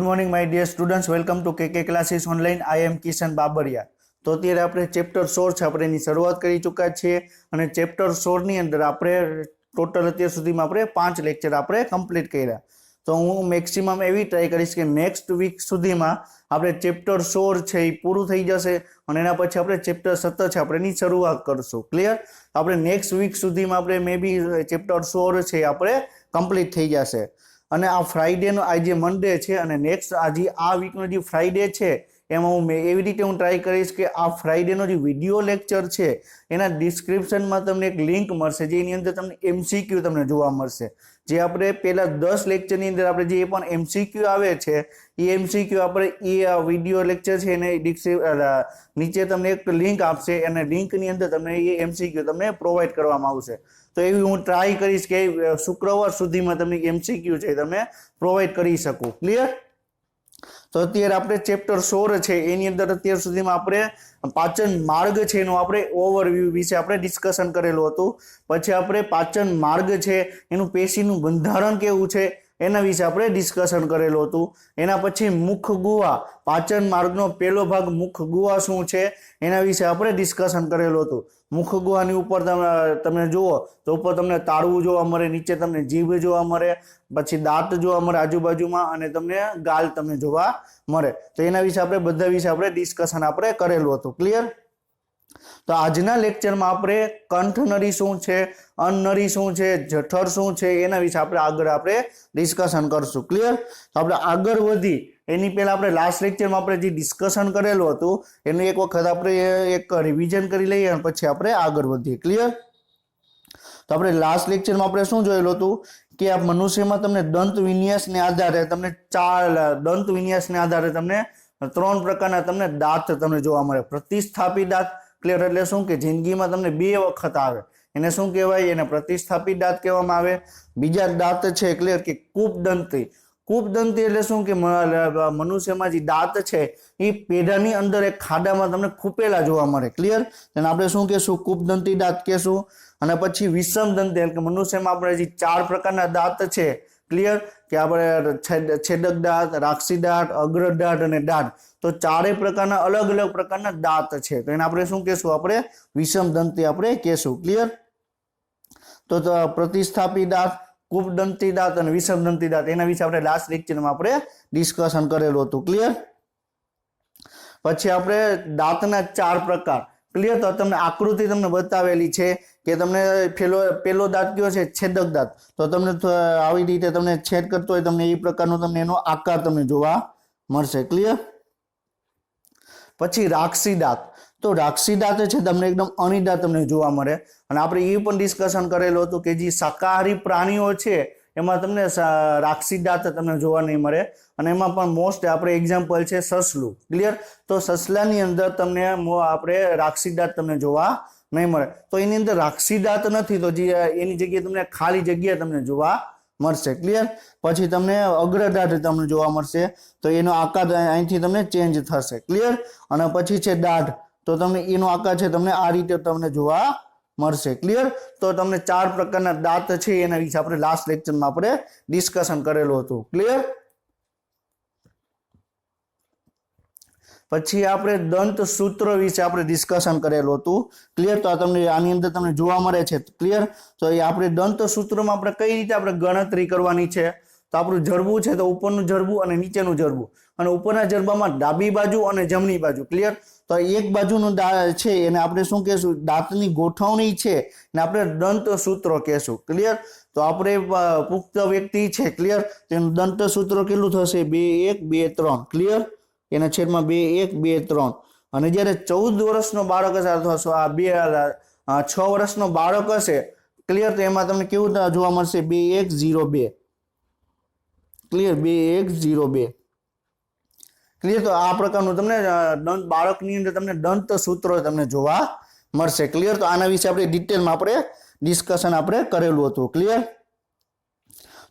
Morning my dear students, welcome to KK classes online. I am Kishan Babariya. તો અત્યારે આપણે chapter 16 છે, આપણે એની શરૂઆત કરી ચૂક્યા છીએ અને ચેપ્ટર 16 ની અંદર આપણે ટોટલ અત્યાર સુધીમાં આપણે 5 લેક્ચર આપણે કમ્પ્લીટ કર્યા. તો હું મેક્સિમમ એવી ટ્રાય કરીશ કે નેક્સ્ટ વીક સુધીમાં આપણે ચેપ્ટર 16 છે એ પૂરું થઈ જશે અને એના પછી આપણે ચેપ્ટર 17 છે આપણે એની શરૂઆત કરશું. ક્લિયર? આપણે નેક્સ્ટ વીક સુધીમાં આપણે મે બી ચેપ્ટર 16 છે આપણે કમ્પ્લીટ થઈ જશે. અને આ ફ્રાઈડેનો આજે મંડે છે અને નેક્સ્ટ આજે આ વીકનો જે ફ્રાઈડે છે એમાં હું એવી રીતે હું ટ્રાય કરીશ કે આ ફ્રાઈડેનો જે વિડીયો લેક્ચર છે એના ડિસ્ક્રિપ્શનમાં તમને એક લિંક મળશે, જેની અંદર તમને MCQ તમને જોવા મળશે. જે આપણે પહેલા 10 લેક્ચરની અંદર આપણે જે પણ MCQ આવે છે એ MCQ આપણે એ વિડીયો લેક્ચર છે એને નીચે તમને એક લિંક આપશે અને લિંકની અંદર તમને એ MCQ તમને પ્રોવાઈડ કરવામાં આવશે. તો એવી હું ટ્રાય કરીશ કે શુક્રવાર સુધીમાં તમને MCQ છે તમે પ્રોવાઈડ કરી શકું. ક્લિયર? તો અત્યારે આપણે ચેપ્ટર 16 છે એની અંદર અત્યાર સુધીમાં આપણે પાચન માર્ગ છે એનું આપણે ઓવરવ્યૂ વિશે આપણે ડિસ્કશન કરેલું હતું. પછી આપણે પાચન માર્ગ છે એનું પેશીનું બંધારણ કેવું છે એના વિશે આપણે ડિસ્કશન કરેલું હતું. એના પછી મુખ ગુહા, પાચન માર્ગનો પહેલો ભાગ મુખ ગુહા શું છે એના વિશે આપણે ડિસ્કશન કરેલું હતું. મુખ ગુહાની ઉપર તમે જુઓ તો ઉપર તમને તાળવું જોવા મળે, નીચે તમને જીભ જોવા મળે, પછી દાંત જોવા મળે આજુબાજુમાં અને તમને ગાલ તમને જોવા મળે. તો એના વિશે આપણે બધા વિશે આપણે ડિસ્કશન આપણે કરેલું હતું. ક્લિયર? તો આજના લેક્ચરમાં આપણે કંઠ નળી શું છે, અન્નનળી શું છે, જઠર શું છે એના વિશે આપણે આગળ આપણે ડિસ્કશન કરશું. ક્લિયર? તો આપણે આગળ વધી એની પહેલા આપણે લાસ્ટ લેક્ચરમાં આપણે જે ડિસ્કશન કરેલું હતું એનું એક વખત આપણે એક રિવિઝન કરી લઈએ અને પછી આપણે આગળ વધીએ. ક્લિયર? તો આપણે લાસ્ટ લેક્ચરમાં આપણે શું જોયેલું હતું કે આ મનુષ્યમાં તમને દંત વિન્યાસને આધારે તમને દંત વિન્યાસને આધારે તમને 3 પ્રકારના તમને દાંત તમને જોવા મળે. પ્રતિસ્થાપી દાંત. ક્લિયર? એટલે શું કે જિંદગીમાં તમને 2 વખત આવે, એને શું કહેવાય? એને પ્રતિસ્થાપી દાંત કહેવામાં આવે. બીજા દાંત છે ક્લિયર કે કૂપદંતી. કૂપદંતી એટલે શું કે મનુષ્યમાં જે દાંત છે એ પેઢાની અંદર એક ખાડામાં તમને ખૂપેલા જોવા મળે. ક્લિયર? તેને આપણે શું કહેશું? કૂપદંતી દાંત કહેશું. અને પછી વિષમદંતી એટલે કે મનુષ્યમાં આપણે જે 4 પ્રકારના દાંત છે. ક્લિયર? કે આપણે છેદક દાંત, રાક્ષી દાંત, અગ્ર દાંત અને દાંત. તો 4 પ્રકારના અલગ અલગ પ્રકારના દાંત છે, તો એને આપણે શું કહેશું? આપણે વિષમદંતી આપણે કહેશું. ક્લિયર? તો પ્રતિસ્થાપી દાંત, કૂપદંતી દાંત અને વિષમદંતી દાંત એના વિશે આપણે લાસ્ટ લેક્ચરમાં આપણે ડિસ્કશન કરેલું હતું. ક્લિયર? પછી આપણે દાંતના 4 પ્રકાર. ક્લિયર? તો તમને આકૃતિ તમને બતાવેલી છે કે તમને પેલો દાંત કયો છે? છેદક દાંત. તો તમને આવી રીતે તમને છેદ કરતો હોય તમને એ પ્રકારનો તમને એનો આકાર તમને જોવા મળશે. ક્લિયર? પછી રાક્ષી દાંત. તો રાક્ષી દાંત છે તમને એકદમ અણીદાર તમને જોવા મળે અને આપણે એ પણ ડિસ્કશન કરેલું હતું કે જે શાકાહારી પ્રાણીઓ છે એમાં તમને રાક્ષી દાંત તમને જોવા નહીં મળે અને એમાં પણ મોસ્ટ આપણે એક્ઝામ્પલ છે સસલું. ક્લિયર? તો સસલાની અંદર તમને આપણે રાક્ષી દાંત તમને જોવા નહીં મળે. તો એની અંદર રાક્ષી દાંત નથી, તો જે એની જગ્યાએ તમને ખાલી જગ્યા તમને જોવા મળશે. ક્લિયર? પછી તમને અગ્રદાઢ તમને જોવા મળશે, તો એનો આકાર અહીંથી તમને ચેન્જ થશે. ક્લિયર? અને પછી છે દાઢ, તો તમને એનો આકાર છે તમને આ રીતે તમને જોવા મળશે. ક્લિયર? તો તમને 4 પ્રકારના દાંત છે એના વિશે આપણે લાસ્ટ લેક્ચરમાં આપણે ડિસ્કશન કરેલું હતું. ક્લિયર? પછી આપણે દંત સૂત્ર વિશે આપણે ડિસ્કશન કરેલું હતું. ક્લિયર? તો તમને આની અંદર તમને જોવા મળે છે. ક્લિયર? તો એ આપણે દંત સૂત્રમાં આપણે કઈ રીતે આપણે ગણતરી કરવાની છે? તો આપણું જડબું છે તો ઉપરનું જડબું અને નીચેનું જડબું, અને ઉપરના જડબામાં ડાબી બાજુ અને જમણી બાજુ. ક્લિયર? તો એક બાજુનું છે એને આપણે શું કહેશું? દાંતની ગોઠવણી છે એને આપણે દંત સૂત્ર કહેશું. ક્લિયર? તો આપણે પુખ્ત વ્યક્તિ છે. ક્લિયર? તેનું દંત સૂત્ર કેટલું થશે? 2 1 2 3. ક્લિયર? એના છેદમાં 2 1 2 3. અને જ્યારે 14 વર્ષનો બાળક હશે અથવા 6 વર્ષનો બાળક હશે. ક્લિયર? તો એમાં તમને કેવું જોવા મળશે? 2 1 0 2. ક્લિયર? 2 1 0 2. ક્લિયર? તો આ પ્રકારનું તમને બાળકની અંદર તમને દંત સૂત્રો તમને જોવા મળશે. ક્લિયર? તો આના વિશે આપણે ડિટેલમાં આપણે ડિસ્કશન આપણે કરેલું હતું. ક્લિયર?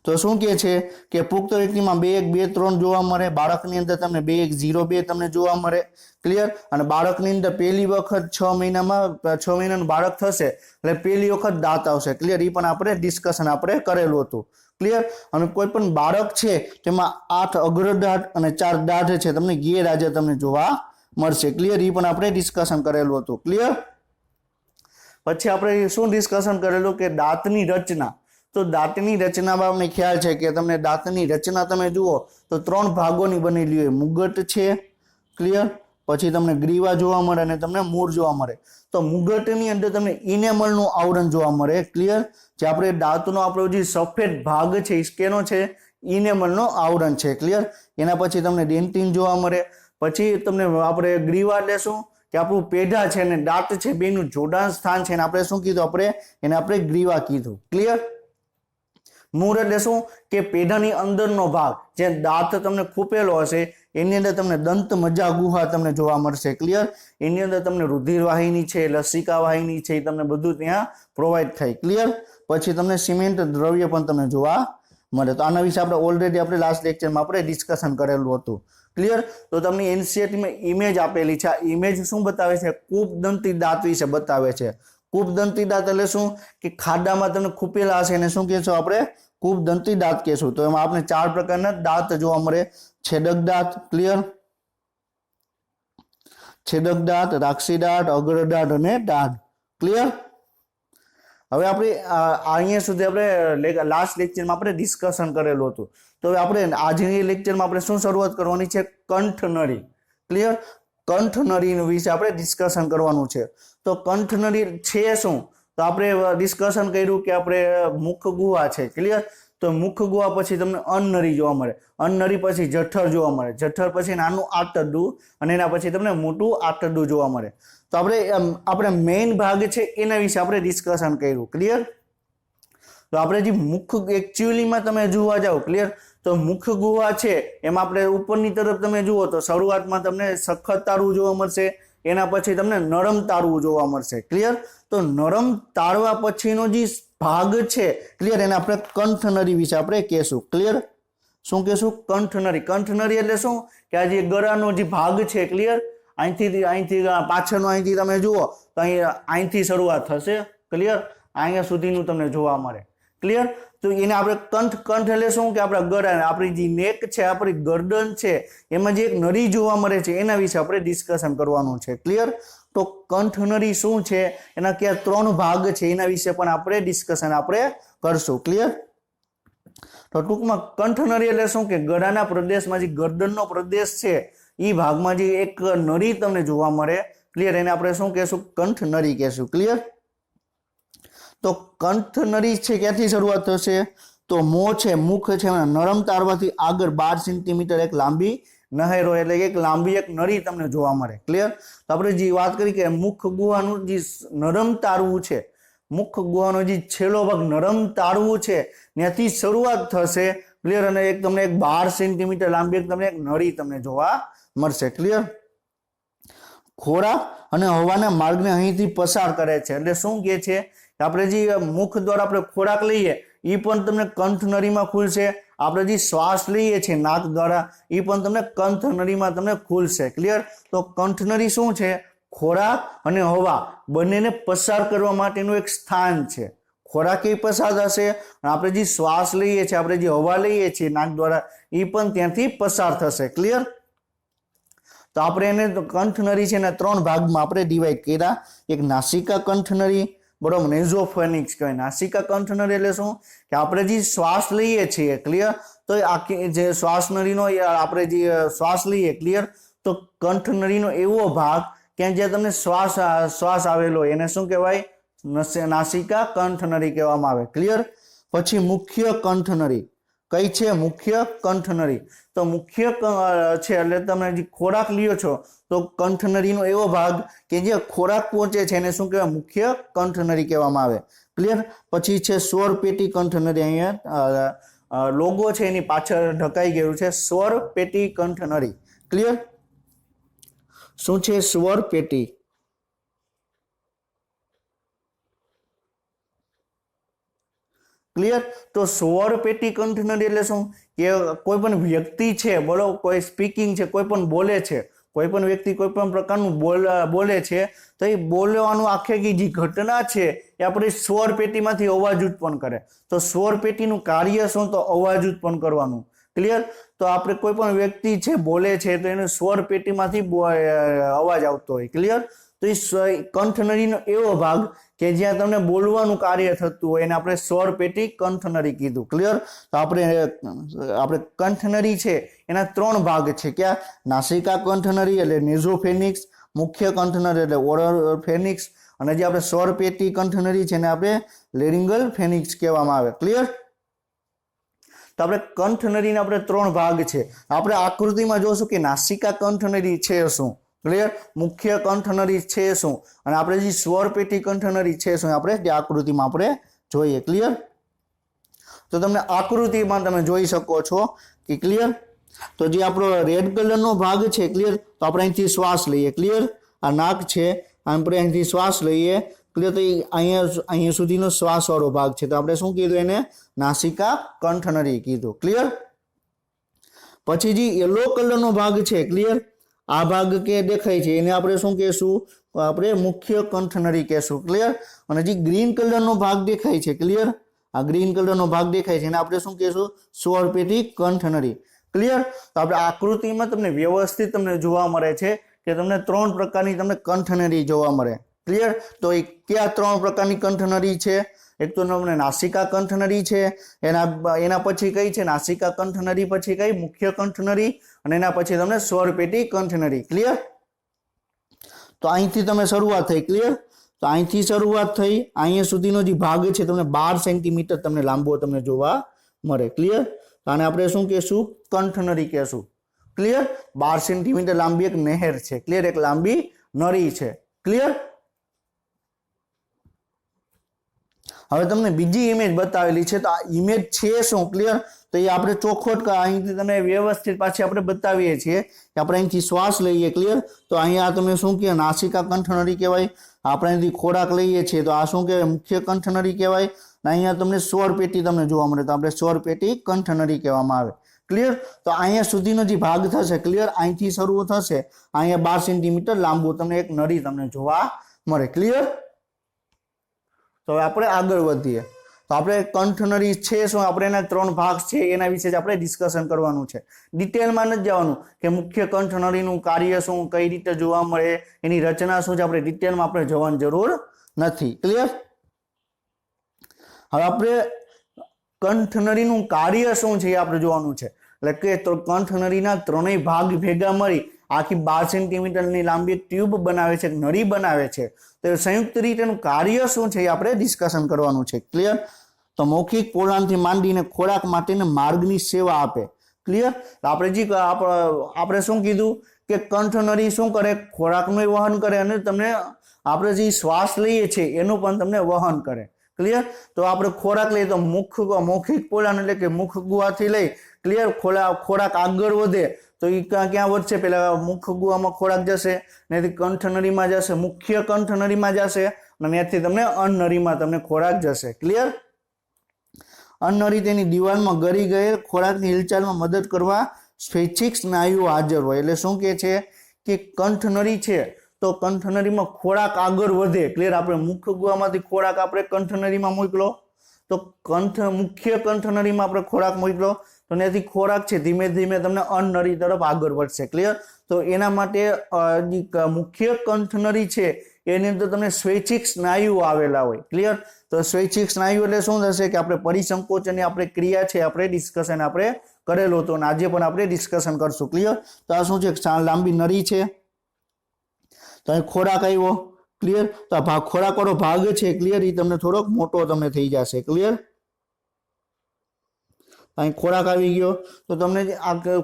તો શું કહે છે કે પુખ્ત વ્યક્તિમાં 2 1 2 3 જોવા મળે, બાળકની અંદર તમને 2 1 0 2 તમને જોવા મળે, ક્લિયર। અને બાળકની અંદર પહેલી વખત 6 મહિનામાં 6 મહિનાનું બાળક થશે એટલે પહેલી વખત દાંત આવશે, ક્લિયર। એ પણ આપણે ડિસ્કશન આપણે કરેલું હતું, ક્લિયર। અને કોઈ પણ બાળક છે તેમાં 8 અગ્રદાંત અને 4 દાંત છે તમને ગેરહાજર તમને જોવા મળશે, ક્લિયર। એ પણ આપણે ડિસ્કશન કરેલું હતું, ક્લિયર। પછી આપણે શું ડિસ્કશન કરેલું કે દાંતની રચના, તો દાંતની રચનામાં અમને ખ્યાલ છે કે તમને દાંતની રચના તમે જુઓ તો 3 ભાગોની બનેલી હોય, મુગટ છે, ક્લિયર। પછી તમને ગ્રીવા જોવા મળે અને તમને મૂળ જોવા મળે। તો મુગટની અંદર તમને ઇનેમલનું આવરણ જોવા મળે, ક્લિયર। જે આપણે દાંતનો આપણો જે સફેદ ભાગ છે એ કેનો છે, ઇનેમલનો આવરણ છે, ક્લિયર। એના પછી તમને ડેન્ટિન જોવા મળે। પછી તમને આપણે ગ્રીવા લેશું કે આપણું પેઢા છે અને દાંત છે બેનું જોડાણ સ્થાન છે, આપણે શું કીધું, આપણે ગ્રીવા કીધું, ક્લિયર। મૂળ એટલે શું કે પેઢાની અંદરનો ભાગ જે દાંત તમને ખૂપેલો હશે એની અંદર તમને દંત મજા ગુહા તમને જોવા મળશે, ક્લિયર। એની અંદર તમને રુધિર વાહિની છે, લસિકા વાહિની છે, તમને બધું ત્યાં પ્રોવાઈડ થાય, ક્લિયર। પછી તમને સિમેન્ટ દ્રવ્ય પણ તમને જોવા મળે। તો આના વિશે આપણે ઓલરેડી આપણે લાસ્ટ લેક્ચરમાં આપણે ડિસ્કશન કરેલું હતું, ક્લિયર। તો તમને એનસીઈઆરટીમાં ઇમેજ આપેલી છે, આ ઇમેજ શું બતાવે છે, કૂપદંતી દાંત વિશે બતાવે છે। કૂપદંતી દાંત એટલે શું કે ખાડામાં તમને ખૂપેલા હશે એને શું કહેશું આપણે, કૂપદંતી દાંત કહેશું। તો એમાં આપણે 4 પ્રકારના દાંત જોવા મળે, છેદક દાંત, ક્લિયર, છેદક દાંત, રાક્ષી દાંત, અગ્રદાંત અને દાંત, ક્લિયર। હવે આપણે અહીંયા સુધી આપણે લાસ્ટ લેક્ચરમાં આપણે ડિસ્કશન કરેલું હતું। તો હવે આપણે આજની લેક્ચરમાં આપણે શું શરૂઆત કરવાની છે, કંઠનળી, ક્લિયર। કંઠનળી વિશે આપણે ડિસ્કશન કરવાનું છે। તો કંઠનળી છે શું, તો આપણે ડિસ્કશન કર્યું કે આપણે મુખ ગુહા છે, ક્લિયર। તો મુખ ગુહા પછી તમને અન્નનળી જોવા મળે, અન્નનળી પછી જઠર જોવા મળે, જઠર પછી નાનું આંતરડું અને એના પછી તમને મોટું આંતરડું જોવા મળે। તો આપણે મેઇન ભાગ છે એના વિશે આપણે ડિસ્કશન કર્યું, ક્લિયર। તો આપણે જે મુખ એકચ્યુઅલીમાં તમે જોવા જાઓ, ક્લિયર, તો મુખ ગુહા છે એમાં આપણે ઉપરની તરફ તમે જુઓ તો શરૂઆતમાં તમને સખત તાળવું જોવા મળશે, એના પછી તમને નરમ તાળવું જોવા મળશે, ક્લિયર। તો નરમ તાળવા પછીનો જે ભાગ છે, ક્લિયર, એને આપણે કંઠનળી વિશે આપણે કહેશું, ક્લિયર। શું કહેશું, કંઠનળી। કંઠનળી એટલે શું કે આ જે ગળાનો જે ભાગ છે, ક્લિયર, અહીંથી પાછળનો અહીંથી તમે જુઓ તો અહીંથી શરૂઆત થશે, ક્લિયર, અહીંયા સુધીનું તમને જોવા મળે, ક્લિયર। તો એને આપણે કંઠ એટલે શું કે આપણા ગળા, આપણી જે નેક છે, આપણી ગરદન છે, એમાં જે એક નળી જોવા મળે છે એના વિશે આપણે ડિસ્કશન કરવાનું છે, ક્લિયર। તો કંઠનળી શું છે, એના કયા 3 ભાગ છે એના વિશે પણ આપણે ડિસ્કશન આપણે કરશું, ક્લિયર। તો ટૂંકમાં કંઠનળી એટલે શું કે ગળાના પ્રદેશમાં જે ગરદનનો પ્રદેશ છે એ ભાગમાં જે એક નળી તમને જોવા મળે, ક્લિયર, એને આપણે શું કહેશું, કંઠનળી કહેશું, ક્લિયર। તો કંઠનળી છે ક્યાંથી શરૂઆત થશે, તો મોં છે, મુખ છે, નરમ તાળવાથી આગળ 12 સેન્ટીમીટર એક લાંબી નહેરો એટલે એક લાંબી એક નળી તમને જોવા મળે, ક્લિયર। તો આપણે જે વાત કરી કે મુખ ગુહાનું જે નરમ તાળવું છે, મુખ ગુહાનો જે છેલ્લો ભાગ નરમ તાળવું છે ત્યાંથી શરૂઆત થશે, ક્લિયર। અને એક તમને 12 સેન્ટીમીટર લાંબી એક તમને એક નળી તમને જોવા મળશે, ક્લિયર। ખોરાક અને હવાના માર્ગને અહીંથી પસાર કરે છે, એટલે શું કહે છે કે આપણે જે મુખ દ્વારા આપણે ખોરાક લઈએ એ પણ તમને કંઠનળીમાં ખુલશે, આપણે જે શ્વાસ લઈએ છીએ નાક દ્વારા એ પણ તમને કંઠનળીમાં તમને ખુલશે, ક્લિયર। તો કંઠનળી શું છે, ખોરાક અને હવા બંનેને પસાર કરવા માટેનું એક સ્થાન છે। ખોરાક એ પસાર થશે અને આપણે જે શ્વાસ લઈએ છીએ, આપણે જે હવા લઈએ છીએ નાક દ્વારા એ પણ ત્યાંથી પસાર થશે, ક્લિયર। તો આપણે એને કંઠનળી છે એના 3 ભાગમાં આપણે ડિવાઈડ કર્યા, એક નાસિકા કંઠનળી, બરોબર, નેઝોફેનિક્સ કહેવાય। નાસિકા કંઠનળી એટલે શું કે આપણે જે શ્વાસ લઈએ છીએ, ક્લિયર, તો આખી જે શ્વાસ નળીનો આપણે જે શ્વાસ લઈએ, ક્લિયર, તો કંઠનળીનો એવો ભાગ કે જ્યાં તમને શ્વાસ આવેલો હોય એને શું કહેવાય, નાસિકા કંઠનળી કહેવામાં આવે, ક્લિયર। પછી મુખ્ય કંઠનળી કઈ છે, મુખ્ય કંઠનળી। તો મુખ્ય છે એટલે તમે જે ખોરાક લ્યો છો તો કંઠનળીનો એવો ભાગ કે જે ખોરાક પહોંચે છે એને શું કહેવાય, મુખ્ય કંઠનળી કહેવામાં આવે, ક્લિયર। પછી છે સ્વર પેટી કંઠનળી, અહીંયા લોગો છે એની પાછળ ઢકાઈ ગયું છે, સ્વર પેટી કંઠનળી, ક્લિયર। શું છે સ્વર પેટી, ક્લિયર? તો સ્વર પેટી કંઠનળી એટલે શું કે કોઈ પણ વ્યક્તિ છે, બોલો, કોઈ સ્પીકિંગ છે, કોઈ પણ બોલે છે, કોઈ પણ વ્યક્તિ કોઈ પણ પ્રકારનું બોલે છે, તો એ બોલવાનું આખી જે ઘટના છે એ આપણી સ્વર પેટીમાંથી અવાજ ઉત્પન્ન કરે. તો સ્વર પેટીનું કાર્ય શું? તો અવાજ ઉત્પન્ન કરવાનું. ક્લિયર? તો આપણે કોઈ પણ વ્યક્તિ છે બોલે છે તો એને સ્વર પેટીમાંથી અવાજ આવતો હોય. ક્લિયર? તો એ કંઠનળીનો એવો ભાગ કે જ્યાં તમને બોલવાનું કાર્ય થતું હોય એને આપણે સ્વર પેટી કંઠનળી કીધું. ક્લિયર? તો આપણે કંઠનળી છે એના 3 ભાગ છે. ક્યાં? નાસિકા કંઠનળી એટલે નેઝોફેનિક્સ, મુખ્ય કંઠનળી એટલે ઓરોફેનિક્સ, અને જે આપણે સ્વર પેટી કંઠનળી છે એને આપણે લેરિંગલ ફેનિક્સ કહેવામાં આવે. ક્લિયર? તો આપણે કંઠનળીના આપણે 3 ભાગ છે. આપણે આકૃતિમાં જોશું કે નાસિકા કંઠનળી છે શું, ક્લિયર, મુખ્ય કંઠનળી છે શું, અને આપણે જે સ્વર પેટી કંઠનળી છે શું આપણે જે આકૃતિમાં આપણે જોઈએ. ક્લિયર? તો તમને આકૃતિમાં તમે જોઈ શકો છો કે ક્લિયર. તો જે આપણો રેડ કલરનો ભાગ છે, ક્લિયર, તો આપણે અહીંથી શ્વાસ લઈએ. ક્લિયર? આ નાક છે, આપણે અહીંથી શ્વાસ લઈએ. ક્લિયર? તો અહીંયા સુધીનો શ્વાસવાળો ભાગ છે, તો આપણે શું કીધું? એને નાસિકા કંઠનળી કીધું. ક્લિયર? પછી જે યલો કલરનો ભાગ છે, ક્લિયર, આ ભાગ કે દેખાય છે એને આપણે શું કહેશું? આપણે મુખ્ય કંઠનળી કહેશું. ક્લિયર? અને જે ગ્રીન કલરનો ભાગ દેખાય છે, ક્લિયર, આ ગ્રીન કલરનો ભાગ દેખાય છે એને આપણે શું કહેશું? સ્વર પેટી કંઠનળી. ક્લિયર? તો આપણે આકૃતિમાં તમને વ્યવસ્થિત તમને જોવા મળે છે કે તમને 3 પ્રકારની તમને કંઠનળી જોવા મળે. ક્લિયર? તો એ કયા 3 પ્રકારની કંઠનળી છે? એક તો તમને નાસિકા કંઠનળી છે, એના પછી કઈ છે? નાસિકા કંઠનળી પછી કઈ? મુખ્ય કંઠનળી, અને એના પછી તમને સ્વર પેટી કંઠનળી. ક્લિયર? તો અહીંથી તમે શરૂઆત થઈ. ક્લિયર? તો અહીંથી શરૂઆત થઈ અહીંયા સુધીનો જે ભાગ છે તમને 12 સેન્ટીમીટર તમને લાંબો તમને જોવા મળે. ક્લિયર? આને આપણે શું કહેશું? કંઠનળી કહેશું. ક્લિયર? 12 સેન્ટીમીટર લાંબી એક નહેર છે. ક્લિયર? એક લાંબી નળી છે. ક્લિયર? હવે તમને બીજી ઇમેજ બતાવેલી છે, તો આ ઇમેજ છે શું? ક્લિયર? તો એ આપણે ચોખવટ અહીંથી તમે વ્યવસ્થિત પાછી આપણે બતાવીએ છીએ કે આપણે અહીંથી શ્વાસ લઈએ. ક્લિયર? તો અહીંયા તમે શું કહેવાય? નાસિકા કંઠનળી કહેવાય. આપણે અહીંથી ખોરાક લઈએ છીએ તો આ શું કહેવાય? મુખ્ય કંઠનળી કહેવાય. અને અહીંયા તમને સ્વર પેટી તમને જોવા મળે તો આપણે સ્વર પેટી કંઠનળી કહેવામાં આવે. ક્લિયર? તો અહીંયા સુધીનો જે ભાગ થશે, ક્લિયર, અહીંથી શરૂ થશે, અહીંયા 12 સેન્ટીમીટર લાંબુ તમને એક નળી તમને જોવા મળે. ક્લિયર? તો હવે આપણે આગળ વધીએ. તો આપણે કંઠનળી છે શું? આપણે એના 3 ભાગ છે એના વિશે જ આપણે ડિસ્કશન કરવાનું છે. ડિટેલમાં નથી જવાનું કે મુખ્ય કંઠનળીનું કાર્ય શું, કઈ રીતે જોવા મળે, એની રચના શું છે, આપણે ડિટેલમાં આપણે જવાની જરૂર નથી. ક્લિયર? હવે આપણે કંઠનળીનું કાર્ય શું છે એ આપણે જોવાનું છે. એટલે કે તો કંઠનળીના 3 ભાગ ભેગા મળી આખી 12 સેન્ટીમીટરની લાંબી ટ્યુબ બનાવે છે, નળી બનાવે છે. તો સંયુક્ત રીતેનું કાર્ય શું છે એ આપણે ડિસ્કશન કરવાનું છે. ક્લિયર? તો મૌખિક પોલાણથી માંડીને ખોરાક માટેના માર્ગની સેવા આપે. ક્લિયર? આપણે શું કીધું કે કંઠનળી શું કરે? ખોરાકનું વહન કરે, અને તમને આપણે જે શ્વાસ લઈએ છીએ એનું પણ તમને વહન કરે. ક્લિયર? તો આપણે ખોરાક લઈએ તો મૌખિક પોલાણ એટલે કે મુખ ગુહાથી લઈ, ક્લિયર, ખોરાક આગળ વધે તો એ ક્યાં વધશે? પેલા મુખ ગુહામાં ખોરાક જશે, ત્યાંથી કંઠનળીમાં જશે, મુખ્ય કંઠનળીમાં જશે, અને ત્યાંથી તમને અન્નનળીમાં તમને ખોરાક જશે. ક્લિયર? અન્નનળી તેની દિવાલમાં ગળી ગયેલ ખોરાકની હિલચાલમાં મદદ કરવા સ્વૈચ્છિક સ્નાયુઓ હાજર હોય. એટલે શું કહે છે કે કંઠનળી છે તો કંઠનળીમાં ખોરાક આગળ વધે. ક્લિયર? આપણે મુખ ગુહામાંથી ખોરાક આપણે કંઠનળીમાં મોકલો, તો મુખ્ય કંઠનળીમાં આપણે ખોરાક મોકલો, તો ત્યાંથી ખોરાક છે ધીમે ધીમે તમને અન્નનળી તરફ આગળ વધશે. ક્લિયર? તો એના માટે મુખ્ય કંઠનળી છે એની અંદર તમને સ્વૈચ્છિક સ્નાયુઓ આવેલા હોય. ક્લિયર? તો સ્વૈચ્છિક સ્નાયુ એટલે શું થશે કે આપણે પરિસંકોચનની આપણે ક્રિયા છે આપણે ડિસ્કશન આપણે કરેલો હતો, અને આજે પણ આપણે ડિસ્કશન કરશું. ક્લિયર? તો આ શું છે? લાંબી નળી છે, તો અહીં ખોરાક આવ્યો. ક્લિયર? તો આ ખોરાક વાળો ભાગ છે, ક્લિયર, એ તમને થોડોક મોટો તમને થઈ જશે. ક્લિયર? અહીં ખોરાક આવી ગયો તો તમને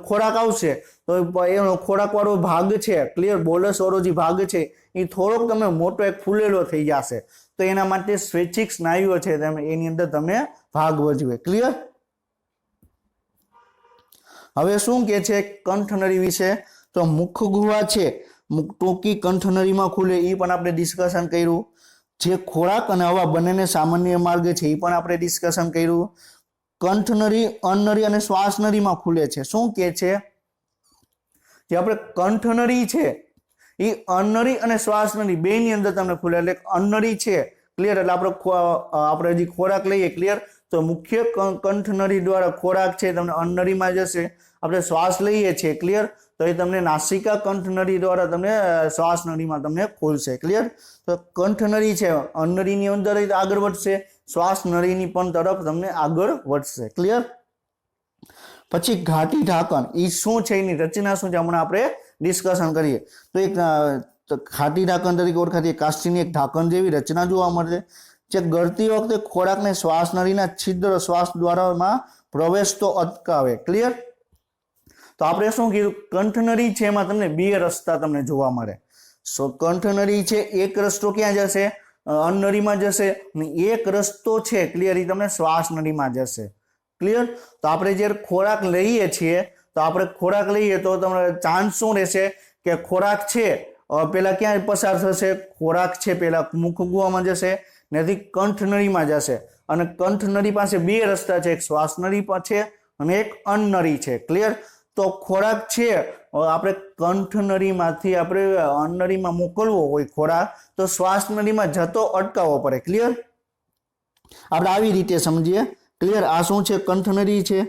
ખોરાક આવશે તો એનો ખોરાક વાળો ભાગ છે, ક્લિયર, બોલસ વાળો જે ભાગ છે એ થોડોક તમને મોટો એક ફૂલેલો થઈ જશે. તો એના માટે સ્વૈચ્છિક સ્નાયુઓ છે એની અંદર તમે ભાગ ભજવે. ક્લિયર? હવે શું કે છે કંઠનળી વિશે? તો મુખ ગુહા છે ટૂંકી કંઠનળીમાં ખુલે, એ પણ આપણે ડિસ્કશન કર્યું. જે ખોરાક અને હવા બંનેને સામાન્ય માર્ગે છે એ પણ આપણે ડિસ્કશન કર્યું. કંઠનળી, અન્નળી અને શ્વાસનળીમાં ખુલે છે. શું કે છે? જે આપણે કંઠનળી છે એ અન્નળી અને શ્વાસનળી બેની અંદર તમને ખુલે. એટલે અન્નળી છે ક્લિયર, એટલે આપણે જે ખોરાક લઈએ ક્લિયર, તો મુખ્ય કંઠનળી દ્વારા ખોરાક છે તમને અન્નળીમાં જશે. આપણે શ્વાસ લઈએ છીએ ક્લિયર, તો એ તમને નાસિકા કંઠનળી દ્વારા તમને શ્વાસનળીમાં તમને ખોલશે. ક્લિયર, તો કંઠનળી છે અન્નળીની અંદર આગળ વધશે, શ્વાસનળીની પણ તરફ તમને આગળ વધશે. ક્લિયર. પછી ઘાટી ઢાંકણ એ શું છે, એની રચના શું છે હમણાં આપણે ડિસ્કશન કરીએ. તો એક ઘાટી ઢાંકણ તરીકે ઓળખાતી કાષ્ઠીની એક ઢાંકણ જેવી રચના જોવા મળે, જે ગળતી વખતે ખોરાકને શ્વાસનળીના છિદ્ર શ્વાસ દ્વારામાં પ્રવેશતો અટકાવે. ક્લિયર. તો આપણે શું કીધું, કંઠનળી છે એમાં તમને બે રસ્તા તમને જોવા મળે. કંઠનળી છે એક રસ્તો ક્યાં જશે, અન્નળીમાં જશે, અને એક રસ્તો છે ક્લિયર એ તમને શ્વાસનળીમાં જશે. ક્લિયર. તો આપણે જ્યારે ખોરાક લઈએ છીએ તો આપણે ખોરાક લઈએ તો તમારે ચાન્સ શું રહેશે કે ખોરાક છે પેલા ક્યાં પસાર થશે, ખોરાક છે પેલા મુખગુહામાં જશે, નથી કંઠનળીમાં જશે. અને કંઠનળી પાસે બે રસ્તા છે, એક શ્વાસનળી છે અને એક અન્નળી છે. ક્લિયર. તો ખોરાક છે આપણે કંઠનળીમાંથી આપણે અન્નળીમાં મોકલવો હોય ખોરાક, તો શ્વાસનળીમાં જતો અટકાવવો પડે. ક્લિયર. આપણે આવી રીતે સમજીએ. ક્લિયર. આ શું છે, કંઠનળી છે.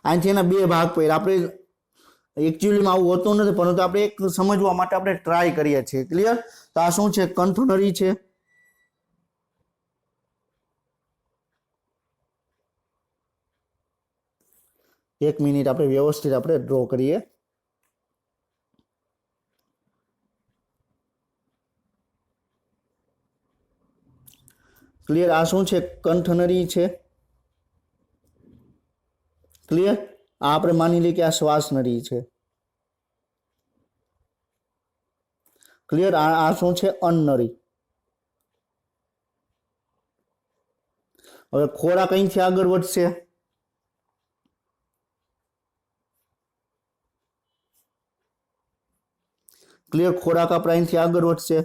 અહીંથી એના બે ભાગ પડે. આપણે એકચ્યુઅલીમાં આવું હોતું નથી, પરંતુ આપણે એક સમજવા માટે આપણે ટ્રાય કરીએ છીએ. ક્લિયર. તો આ શું છે, કંઠનળી છે. એક મિનિટ આપણે વ્યવસ્થિત આપણે ડ્રો કરીએ. ક્લિયર. આ શું છે, કંઠનળી છે. ક્લિયર. આ આપણે માની લઈએ કે આ શ્વાસનળી છે. ક્લિયર. આ શું છે, અન્નળી. હવે ખોરાક અહીંથી આગળ વધશે. ક્લિયર. ખોરાક આપણે અહીંથી આગળ વધશે.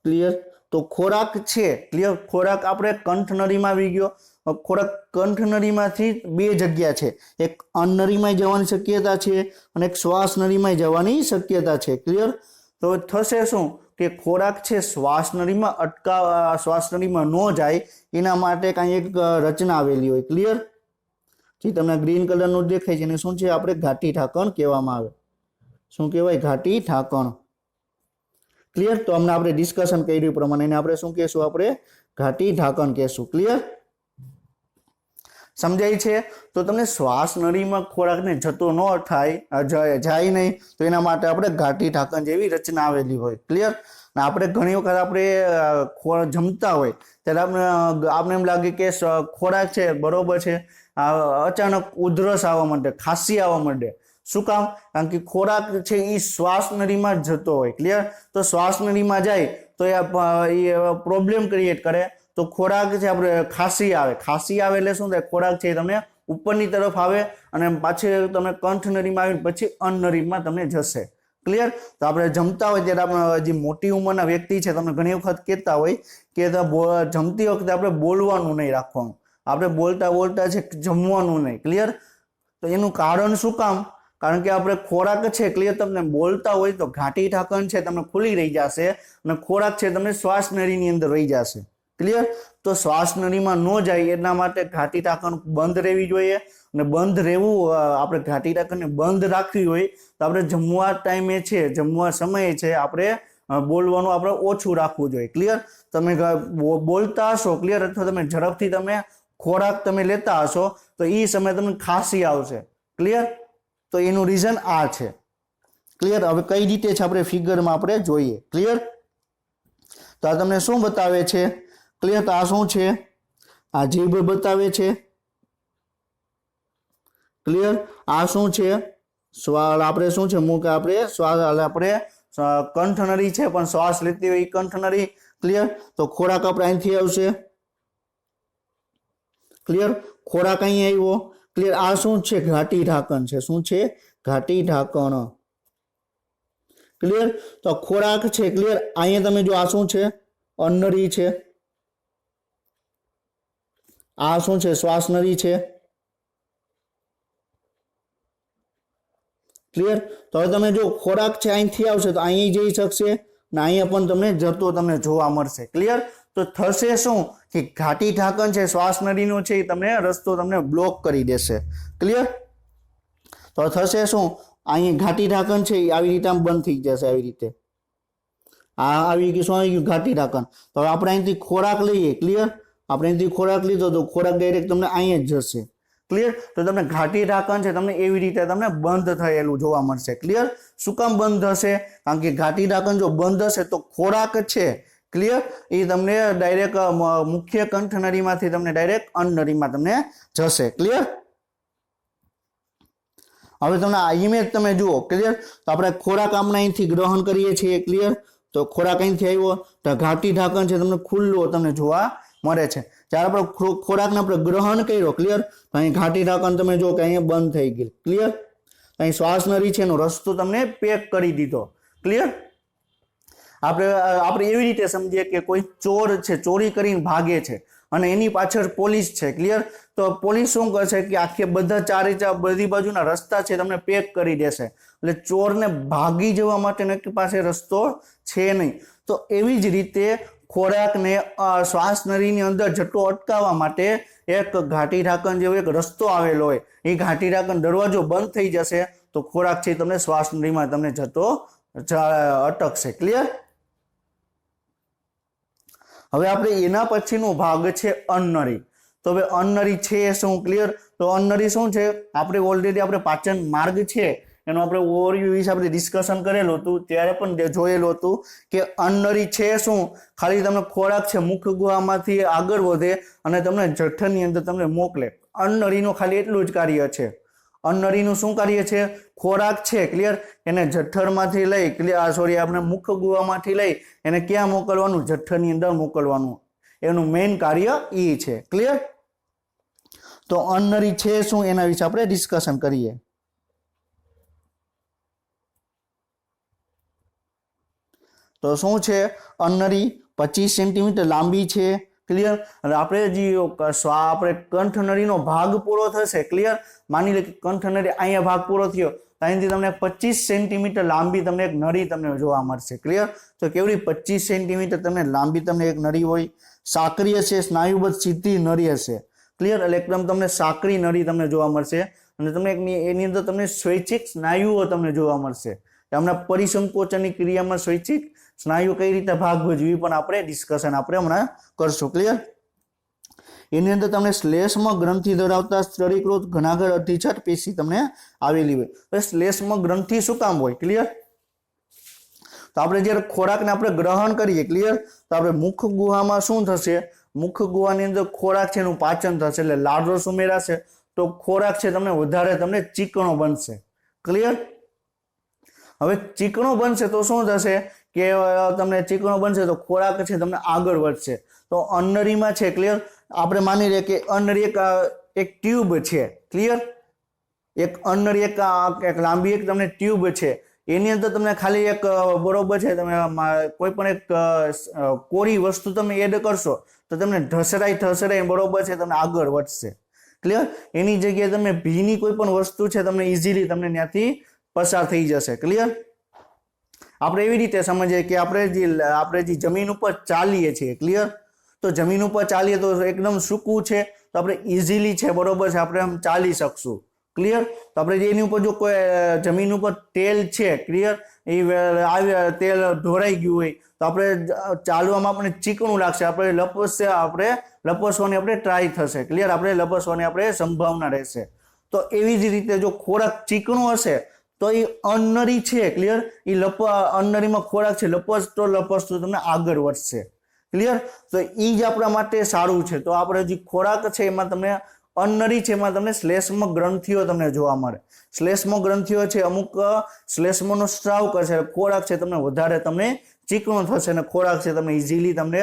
ક્લિયર. તો ખોરાક છે ક્લિયર, ખોરાક આપણે કંઠનળીમાં આવી ગયો. ખોરાક કંઠનળીમાંથી બે જગ્યા છે, એક અન્નળીમાં જવાની શક્યતા છે અને એક શ્વાસનળીમાં જવાની શક્યતા છે. ક્લિયર. તો થશે શું કે ખોરાક છે શ્વાસનળીમાં ન જાય એના માટે કાંઈ એક રચના આવેલી હોય. ક્લિયર. જે તમને ગ્રીન કલરનું દેખાય છે એને શું છે, આપણે ઘાટી ઢાંકણ કહેવામાં આવે. શું કહેવાય, ઘાટી ઢાંકણ. ક્લિયર. તો હમણાં આપણે ડિસ્કશન કર્યું પ્રમાણે એને આપણે શું કહેશું, આપણે ઘાટી ઢાંકણ કહેશું. ક્લિયર. સમજાય છે. તો તમને શ્વાસનળીમાં ખોરાકને જતો ન થાય, જાય નહીં, તો એના માટે આપણે ઘાટી ઢાંકણ જેવી રચના આવેલી હોય. ક્લિયર. અને આપણે ઘણી વખત આપણે જમતા હોય ત્યારે આપણે એમ લાગે કે ખોરાક છે બરોબર છે, અચાનક ઉધરસ આવવા માંડે, ખાંસી આવવા માંડે. શું કામ? કારણ કે ખોરાક છે એ શ્વાસનળીમાં જ જતો હોય. ક્લિયર. તો શ્વાસનળીમાં જાય તો એ પ્રોબ્લેમ ક્રિએટ કરે. તો ખોરાક છે આપણે ખાંસી આવે એટલે શું થાય, ખોરાક છે તમને ઉપરની તરફ આવે અને પાછી તમે કંઠનળીમાં આવીને પછી અન્નળીમાં તમને જશે. ક્લિયર. તો આપણે જમતા હોય ત્યારે આપણે જે મોટી ઉંમરના વ્યક્તિ છે તમને ઘણી વખત કહેતા હોય કે જમતી વખતે આપણે બોલવાનું નહીં રાખવાનું, આપણે બોલતા છે જમવાનું નહીં. ક્લિયર. તો એનું કારણ શું કામ? કારણ કે આપણે ખોરાક છે ક્લિયર તમને બોલતા હોય તો ઘાટી ઢાંકણ છે તમને ખુલ્લી રહી જશે અને ખોરાક છે તમને શ્વાસનળીની અંદર રહી જશે. ક્લિયર. તો શ્વાસનળીમાં ન જાય એના માટે ઘાટી ઢાંકણ બંધ રહેવી જોઈએ. અને બંધ રહેવું, આપણે ઘાટી ઢાંકણને બંધ રાખવી હોય તો આપણે જમવા ટાઈમે છે, જમવા સમયે છે આપણે બોલવાનું આપણે ઓછું રાખવું જોઈએ. ક્લિયર. તમે બોલતા હશો ક્લિયર, અથવા તમે ઝડપથી તમે ખોરાક તમે લેતા હશો તો એ સમયે તમને ખાંસી આવશે. ક્લિયર. તો એનું રીઝન આ છે. ક્લિયર. હવે કઈ રીતે છે આપણે ફિગરમાં આપણે જોઈએ. ક્લિયર. તો આ તમને શું બતાવે છે? ક્લિયર. તો આ શું છે? આ જીભ બતાવે છે. ક્લિયર. આ શું છે? આપણે શું છે, મુખ આપણે આપણે કંઠનળી છે પણ શ્વાસ લેતી હોય એ કંઠનળી. ક્લિયર. તો ખોરાક આપણે અહીંથી આવશે. ક્લિયર. ખોરાક અહીં આવ્યો. ક્લિયર. આ શું છે? ઘાટી ઢાંકણ છે. શું છે? ઘાટી ઢાંકણ. क्लियर। तो खोराक है क्लियर अहीं तमे जो आ शू है अन्नरी है, आ शू है श्वासनरी है। क्लियर। तो हवे तमे जो खोराक है अहींथी आवशे तो अहीं जई शकशे ने अहीं पण तमने जतो तमने जोवा मळशे। क्लियर। तो थशे शुं कि घाटी ढांकण है श्वासनळीनो छे तमने रस्तो तमने ब्लॉक करी देशे। क्लियर। तो थशे शुं अहीं घाटी ढांकण है आवी रीते आम बंद थई जशे आवी रीते આવી ગયું શું આવી ગયું ઘાટી ઢાંકણ। તો આપણે અહીંથી ખોરાક લઈએ। ક્લિયર। આપણે અહીંથી ખોરાક લીધો તો ખોરાક ડાયરેક્ટ તમને અહીં જ જશે। ક્લિયર। તો તમને ઘાટી ઢાંકણ છે તમને એવી રીતે તમને બંધ થયેલું જોવા મળશે। ક્લિયર। શું કામ બંધ હશે? કારણ કે ઘાટી ઢાંકણ જો બંધ હશે તો ખોરાક છે ક્લિયર એ તમને ડાયરેક્ટ મુખ્ય કંઠનળીમાંથી તમને ડાયરેક્ટ અન્નનળીમાં તમને જશે। ક્લિયર। હવે તમને આ ઇમેજ તમે જુઓ। ક્લિયર। તો આપણે ખોરાક આપણે અહીંથી ગ્રહણ કરીએ છીએ। ક્લિયર। तो खोराक अहींथी आव्यो तो घाटी ढांकण छे तमने खुल्लो तमने जोवा मळे छे। ज्यारे आपणे खोराकने आपणे ग्रहण कर्यो। क्लियर। तो अहीं घाटी ढांकण तमे जो के अहीं बंद थई गई। क्लियर। अहीं श्वासनळी छे एनो रस्तो तमने पेक करी दीधो। क्लियर। આપણે આપણે એવી રીતે સમજીએ કે કોઈ ચોર છે ચોરી કરીને ભાગે છે અને એની પાછળ પોલીસ છે। ક્લિયર। તો પોલીસ શું કરશે કે આખે બધા ચારે બધી બાજુના રસ્તા છે તમને પેક કરી દેશે એટલે ચોરને ભાગી જવા માટે નક્કી પાસે રસ્તો છે નહીં। તો એવી જ રીતે ખોરાકને શ્વાસનળીની અંદર જતો અટકાવવા માટે એક ઘાટી ઢાંકણ જેવો એક રસ્તો આવેલો હોય એ ઘાટી ઢાંકણ દરવાજો બંધ થઈ જશે તો ખોરાક છે તમને શ્વાસનળીમાં તમને જતો અટકશે। ક્લિયર। હવે આપણે એના પછીનો ભાગ છે અન્નળી। તો હવે અન્નળી છે શું? ક્લિયર। તો અન્નળી શું છે? આપણે ઓલરેડી આપણે પાચન માર્ગ છે એનો આપણે ઓવરવ્યુ વિશે આપણે ડિસ્કશન કરેલું હતું ત્યારે પણ જોયેલું હતું કે અન્નળી છે શું ખાલી તમને ખોરાક છે મુખ ગુહામાંથી આગળ વધે અને તમને જઠરની અંદર તમને મોકલે। અન્નળીનું ખાલી એટલું જ કાર્ય છે। અન્નળીનું શું કાર્ય છે? ખોરાક છે ક્લિયર એને જઠરમાંથી લઈ ક્લિયર સોરી આપણે મુખ ગુહામાંથી લઈ એને ક્યાં મોકલવાનું? જઠરની અંદર મોકલવાનું। એનું મેઇન કાર્ય એ છે। ક્લિયર। તો અન્નળી છે શું એના વિશે આપણે ડિસ્કશન કરીએ। તો શું છે અન્નળી 25 સેન્ટીમીટર લાંબી છે। ક્લિયર। અને આપણે જે આપણે કંઠનળીનો ભાગ પૂરો થશે। ક્લિયર। માની લે કે કંઠનળી અહીંયા ભાગ પૂરો થયો અહીંથી તમને 25 સેન્ટીમીટર લાંબી તમને એક નળી તમને જોવા મળશે। ક્લિયર। તો કેવડી 25 સેન્ટીમીટર તમને લાંબી તમને એક નળી હોય। સાંકડી હશે સ્નાયુબદ્ધ સીધી નળી હશે। ક્લિયર। એટલે એકદમ તમને સાંકડી નળી તમને જોવા મળશે અને તમને એની અંદર તમને સ્વૈચ્છિક સ્નાયુઓ તમને જોવા મળશે। હમણાં પરિસંકોચનની ક્રિયામાં સ્વૈચ્છિક સ્નાયુ કઈ રીતે ભાગ ભજવી પણ આપણે ડિસ્કશન આપણે હમણાં કરશું। ક્લિયર। એની અંદર તમને શ્લેષ્મ ગ્રંથિ ધરાવતા સ્તરીકૃત ઘનાઘર અધિચ્છદ પેશી તમને આવેલી હોય। તો શ્લેષ્મ ગ્રંથિ શું કામ હોય? ક્લિયર। તો આપણે જ્યારે ખોરાકને આપણે ગ્રહણ કરીએ ક્લિયર તો આપણે મુખ ગુહામાં શું થશે? મુખ ગુહાની અંદર ખોરાક છે એનું પાચન થશે એટલે લાળરસ ઉમેરાશે તો ખોરાક છે તમને વધારે તમને ચીકણો બનશે। ક્લિયર। હવે ચીકણો બનશે તો શું થશે કે તમને ચીકણો બનશે તો ખોરાક છે તમને આગળ વધશે। તો અન્નળીમાં છે ક્લિયર આપણે માની લઈએ કે અન્નળી એક ટ્યુબ છે। ક્લિયર। એક અન્નળી એક લાંબી એક તમને ટ્યુબ છે એની અંદર તમને ખાલી એક બરોબર છે તમે કોઈ પણ એક કોરી વસ્તુ તમે એડ કરશો તો તમને ઢસડાઈ બરોબર છે તમને આગળ વધશે। ક્લિયર। એની જગ્યાએ તમે ભીની કોઈ પણ વસ્તુ છે તમને ઇઝીલી તમને ત્યાંથી પસાર થઈ જશે। ક્લિયર। આપણે એવી રીતે સમજીએ કે આપણે જે જમીન ઉપર ચાલીએ છીએ। ક્લિયર। તો જમીન ઉપર ચાલીએ તો એકદમ સૂકું છે તો આપણે ઇઝીલી છે બરોબર છે આપણે આમ ચાલી શકશું। ક્લિયર। તો આપણે એની ઉપર જો કોઈ જમીન ઉપર તેલ છે ક્લિયર એ તેલ ઢોરાઈ ગયું હોય તો આપણે ચાલવામાં આપણે ચીકણું લાગશે આપણે લપસવાની આપણે ટ્રાય થશે। ક્લિયર। આપણે લપસવાની આપણે સંભાવના રહેશે। તો એવી જ રીતે જો ખોરાક ચીકણો હશે તો એ અન્નળી છે ક્લિયર એ અન્નળીમાં ખોરાક છે લપસતો તમને આગળ વધશે। ક્લિયર। તો એ જ આપણા માટે સારું છે। તો આપણે જે ખોરાક છે એમાં તમને અન્નળી છે એમાં તમને શ્લેષ્મ ગ્રંથિઓ તમને જોવા મળે। શ્લેષ્મ ગ્રંથિઓ છે અમુક શ્લેષ્મનો સ્ત્રાવ કરશે ખોરાક છે તમને વધારે તમને ચીકણો થશે અને ખોરાક છે તમને ઇઝીલી તમને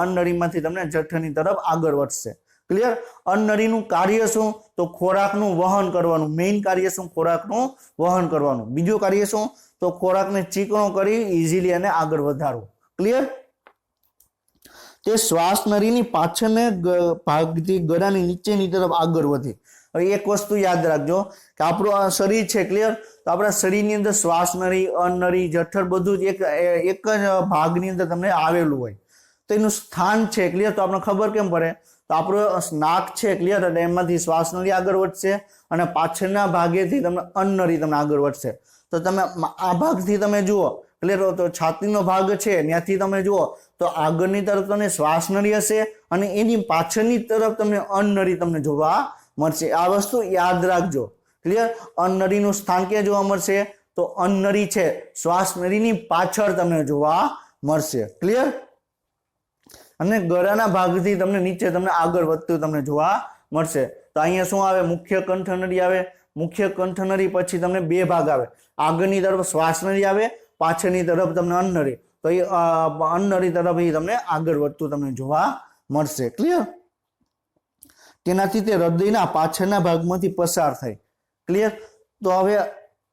અન્નળીમાંથી તમને જઠરની તરફ આગળ વધશે। ક્લિયર। અન્નળીનું કાર્ય શું? તો ખોરાકનું વહન કરવાનું। મેઇન કાર્ય શું? ખોરાકનું વહન કરવાનું। બીજું કાર્ય શું? તો ખોરાકને ચીકણો કરી ઇઝીલી અને આગળ વધારવો. ક્લિયર? તે શ્વાસ નળીની પાછળને ભાગથી ગળાની નીચેની તરફ આગળ વધે. હવે એક વસ્તુ યાદ રાખજો કે આપણું આ શરીર છે. ક્લિયર? તો આપણા શરીરની અંદર શ્વાસ નળી, અન્નળી, જઠર બધું જ એક જ ભાગની અંદર તમને આવેલું હોય. તો એનું સ્થાન છે. ક્લિયર? તો આપણે ખબર કેમ પડે? તો આપણું નાક છે. ક્લિયર? એટલે એમાંથી શ્વાસ નળી આગળ વધશે અને પાછળના ભાગેથી તમને અન્નળી તમને આગળ વધશે. તો તમે આ ભાગથી તમે જુઓ. ક્લિયર? તો છાતીનો ભાગ છે ત્યાંથી તમે જુઓ તો આગળની તરફ તમને શ્વાસ નળી હશે અને એની પાછળની તરફ તમને અન્નળી તમને જોવા મળશે. આ વસ્તુ યાદ રાખજો. ક્લિયર? અન્નળીનું સ્થાન ક્યાં જોવા મળશે? તો અન્નળી છે શ્વાસ નળીની પાછળ તમને જોવા મળશે. ક્લિયર? અને ગળાના ભાગથી તમને નીચે તમને આગળ વધતું તમને જોવા મળશે. તો અહીંયા શું આવે? મુખ્ય કંઠનળી આવે. મુખ્ય કંઠનળી પછી તમને બે ભાગ આવે. આગળની તરફ શ્વાસ નળી આવે, પાછળની તરફ તમને અન્નળી. તો એ અન્નળી તરફ તમને આગળ વધતું તમને જોવા મળશે. ક્લિયર? તેનાથી તે હૃદયના પાછળના ભાગમાંથી પસાર થાય. ક્લિયર? તો હવે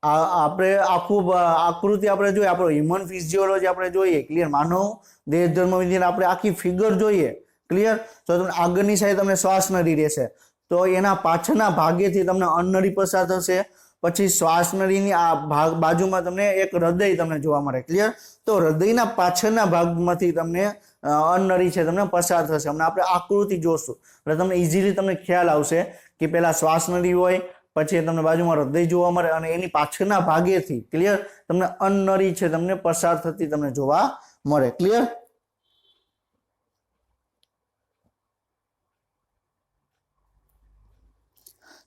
આપણે આખું આકૃતિ આપણે જોઈએ, આપણો હ્યુમન ફિઝિયોલોજી આપણે જોઈએ. ક્લિયર? માનવ દેહ ધર્મ વિજ્ઞાન આપણે આખી ફિગર જોઈએ. ક્લિયર? તો તમને આગળની સાઈડ તમને શ્વાસ નળી રહેશે, તો એના પાછળના ભાગેથી તમને અન્નળી પસાર થશે. પછી શ્વાસ નળીની આ ભાગ બાજુમાં તમને એક હૃદય તમને જોવા મળે. ક્લિયર? તો હૃદયના પાછળના ભાગમાંથી તમને અન્નળી છે તમને પસાર થશે. હમણાં આપણે આકૃતિ જોશું એટલે તમને ઇઝીલી તમને ખ્યાલ આવશે કે પેલા શ્વાસ નળી હોય, પછી તમને બાજુમાં હૃદય જોવા મળે અને એની પાછળના ભાગેથી ક્લિયર તમને અન્નળી છે તમને પસાર થતી તમને જોવા મળે. ક્લિયર?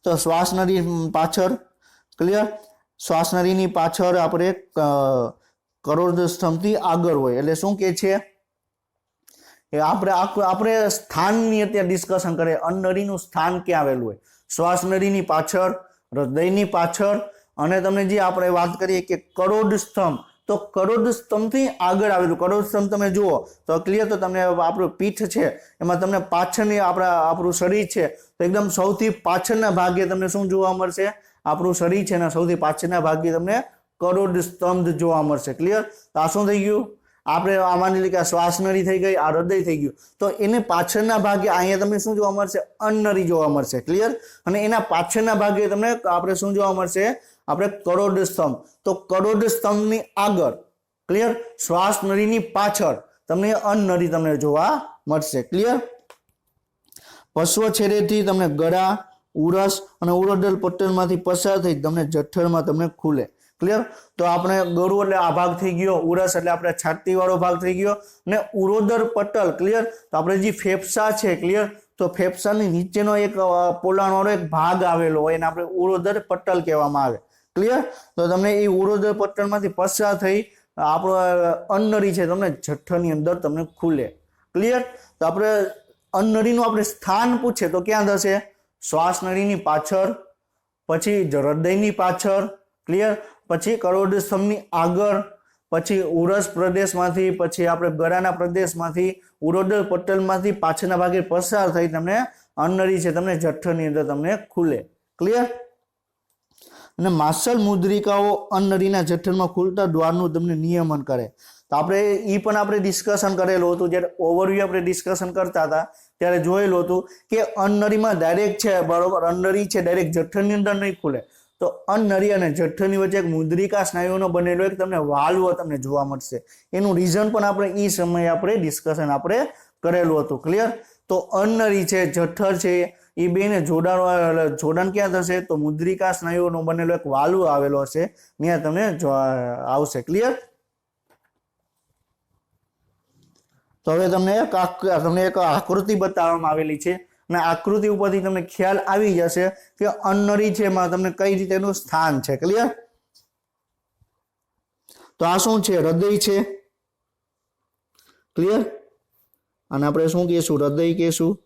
તો શ્વાસ નળી પાછળ. ક્લિયર? શ્વાસ નળીની પાછળ આપણે કરોડ સ્તંભથી આગળ હોય એટલે શું કે છે? આપણે સ્થાનની અત્યારે ડિસ્કશન કરીએ. અન્નળીનું સ્થાન ક્યાં આવેલું હોય? શ્વાસ નળીની પાછળ, હૃદયની પાછળ અને તમને જે આપણે વાત કરીએ કે કરોડ સ્તંભ, તો કરોડ સ્તંભથી આગળ આવેલું. કરોડ સ્તંભ તમે જુઓ તો ક્લિયર? તો તમને આપણું પીઠ છે એમાં તમને પાછળની આપણું શરીર છે તો એકદમ સૌથી પાછળના ભાગે તમને શું જોવા મળશે? આપણું શરીર છે ને સૌથી પાછળના ભાગે તમને કરોડ સ્તંભ જોવા મળશે. ક્લિયર? તો આ શું થઈ ગયું? આપણે માની લઈએ કે શ્વાસ નળી થઈ ગઈ, આ હૃદય થઈ ગયું, તો એને પાછળના ભાગે અહીંયા તમને શું જોવા મળશે? અન્નળી જોવા મળશે. ક્લિયર? અને એના પાછળના ભાગે તમને આપણે શું જોવા મળશે? આપણે કરોડ સ્તંભ. તો કરોડ સ્તંભની આગળ, ક્લિયર, શ્વાસ નળીની પાછળ તમને અન્નળી તમને જોવા મળશે. ક્લિયર? પશ્વ છેડેથી તમને ગળા, ઉરસ અને ઉરોડલ પટ્ટલમાંથી પસાર થઈ તમને જઠરમાં તમને ખુલે. ક્લિયર? તો આપણે ગળું એટલે આ ભાગ થઈ ગયો, ઉરસ એટલે આપણે છાતી વાળો ભાગ થઈ ગયો અને ઉરોદર પટલ. ક્લિયર? તો આપણે જે ફેફસા છે. ક્લિયર? તો ફેફસાની નીચેનો એક પોલાણ વાળો એક ભાગ આવેલો હોય એને આપણે ઉરોદર પટલ કહેવામાં આવે. ક્લિયર? તો તમને એ ઉરોદર પટલમાંથી પસાર થઈ આપણો અન્નળી છે તમને જઠરની અંદર તમને ખુલે. ક્લિયર? તો આપણે અન્નળીનું આપણે સ્થાન પૂછે તો ક્યાં થશે? શ્વાસ નળીની પાછળ, પછી હૃદયની પાછળ. ક્લિયર? પછી કરોડ સ્તંભની આગળ, પછી ઉરસ પ્રદેશમાંથી, પછી આપણે ગળાના પ્રદેશમાંથી, ઉરોડલ પટલમાંથી પાછળના ભાગે પસાર થઈ તમને અન્નળી છે તમને જઠરની અંદર તમને ખુલે. ક્લિયર? અને માસલ મુદ્રિકાઓ અન્નળીના જઠરમાં ખુલતા દ્વારનું તમને નિયમન કરે. તો આપણે એ પણ આપણે ડિસ્કશન કરેલું હતું. જ્યારે ઓવરવ્યુ આપણે ડિસ્કશન કરતા હતા ત્યારે જોયેલું હતું કે અન્નળીમાં ડાયરેક્ટ છે, બરોબર, અન્નળી છે ડાયરેક્ટ જઠરની અંદર નહીં ખુલે. તો અન્નળી અને જઠરની વચ્ચે એક મુદ્રિકા સ્નાયુનો બનેલો એક તમને વાલ્વ તમને જોવા મળશે. એનું રીઝન પણ આપણે એ સમયે આપણે ડિસ્કશન આપણે કરેલું હતું. ક્લિયર? તો અન્નળી છે, જઠર છે, એ બેને જોડાણ ક્યાં થશે? તો મુદ્રિકા સ્નાયુનો બનેલો એક વાલ્વ આવેલો હશે ત્યાં તમને આવશે. ક્લિયર? તો હવે તમને એક આકૃતિ બતાવવામાં આવેલી છે અને આકૃતિ ઉપરથી તમને ખ્યાલ આવી જશે કે અન્નળી છે એમાં તમને કઈ રીતેનું સ્થાન છે. ક્લિયર? તો આ શું છે? હૃદય છે. ક્લિયર? અને આપણે શું કહેશું? હૃદય કહેશું.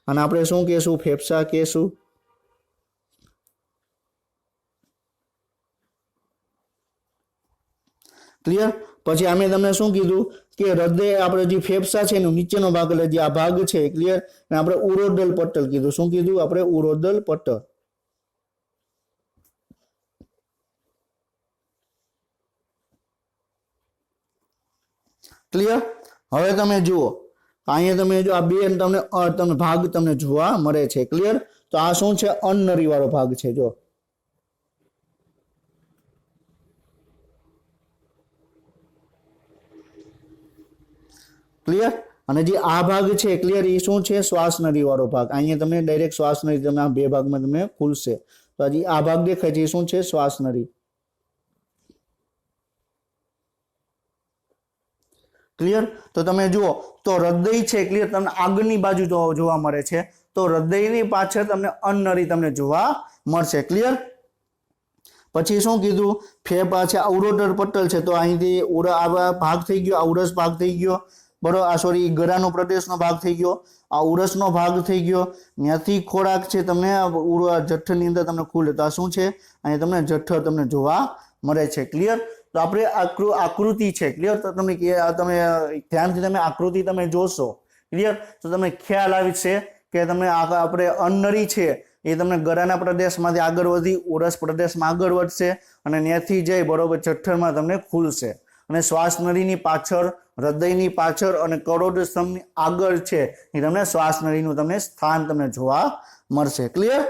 અને આપણે શું કહેશું? ફેફસા કહેશું. ક્લિયર? પછી અમે તમને શું કીધું કે હૃદય આપણે જે ફેફસા છે એનો નીચેનો ભાગ એટલે જે આ ભાગ છે. ક્લિયર? અને આપણે ઉરોડલ પટલ કીધું. શું કીધું? આપણે ઉરોડલ પટલ. क्लियर। હવે તમે જુઓ અહીંયા તમે જો આ બે તમને ભાગ તમને જોવા મળે છે। ક્લિયર। તો આ શું છે? અનનરી વાળો ભાગ છે। જો क्लियर। અને જે આ ભાગ છે ક્લિયર એ શું છે? શ્વાસનળી વાળો ભાગ। અહીંયા તમને ડાયરેક્ટ શ્વાસનળી તમને આ બે ભાગમાં તમને ખુલશે। તો હજી આ ભાગ દેખાય છે એ શું છે? શ્વાસનળી। क्लियर। तो તમે જુઓ તો હૃદય છે ક્લિયર તમને આગળની બાજુ જોવા મળે છે। તો હૃદયની પાછળ તમને અનનળી તમને જોવા મળશે। ક્લિયર। પછી શું કીધું? ફેફા છે ઉરોડર પટલ છે। તો અહીંથી આ ભાગ થઈ ગયો, આ ઉરસ ભાગ થઈ ગયો, બરોબર। આ સોરી ગળાનો પ્રદેશનો ભાગ થઈ ગયો, આ ઉરસનો ભાગ થઈ ગયો। ત્યાંથી ખોરાક છે તમને જઠરની અંદર તમને ખુલે। તો આ શું છે? અહીંયા તમને જઠર તમને જોવા મળે છે। ક્લિયર। तो આપણે આકૃતિ છે ક્લિયર। તો તમે ધ્યાનથી તમે આકૃતિ તમે જોશો ક્લિયર તો તમને ખ્યાલ આવશે કે તમને આપણે અનનળી છે એ તમને ગળાના પ્રદેશમાંથી આગળ વધી ઉરસ પ્રદેશમાં આગળ વધશે અને ત્યાંથી જઈ બરોબર જઠરમાં તમને ખુલશે અને શ્વાસનળીની પાછળ, હૃદયની પાછળ અને કરોડ સ્તંભની આગળ છે એ તમને શ્વાસનળીનું તમને સ્થાન તમને જોવા મળશે। ક્લિયર।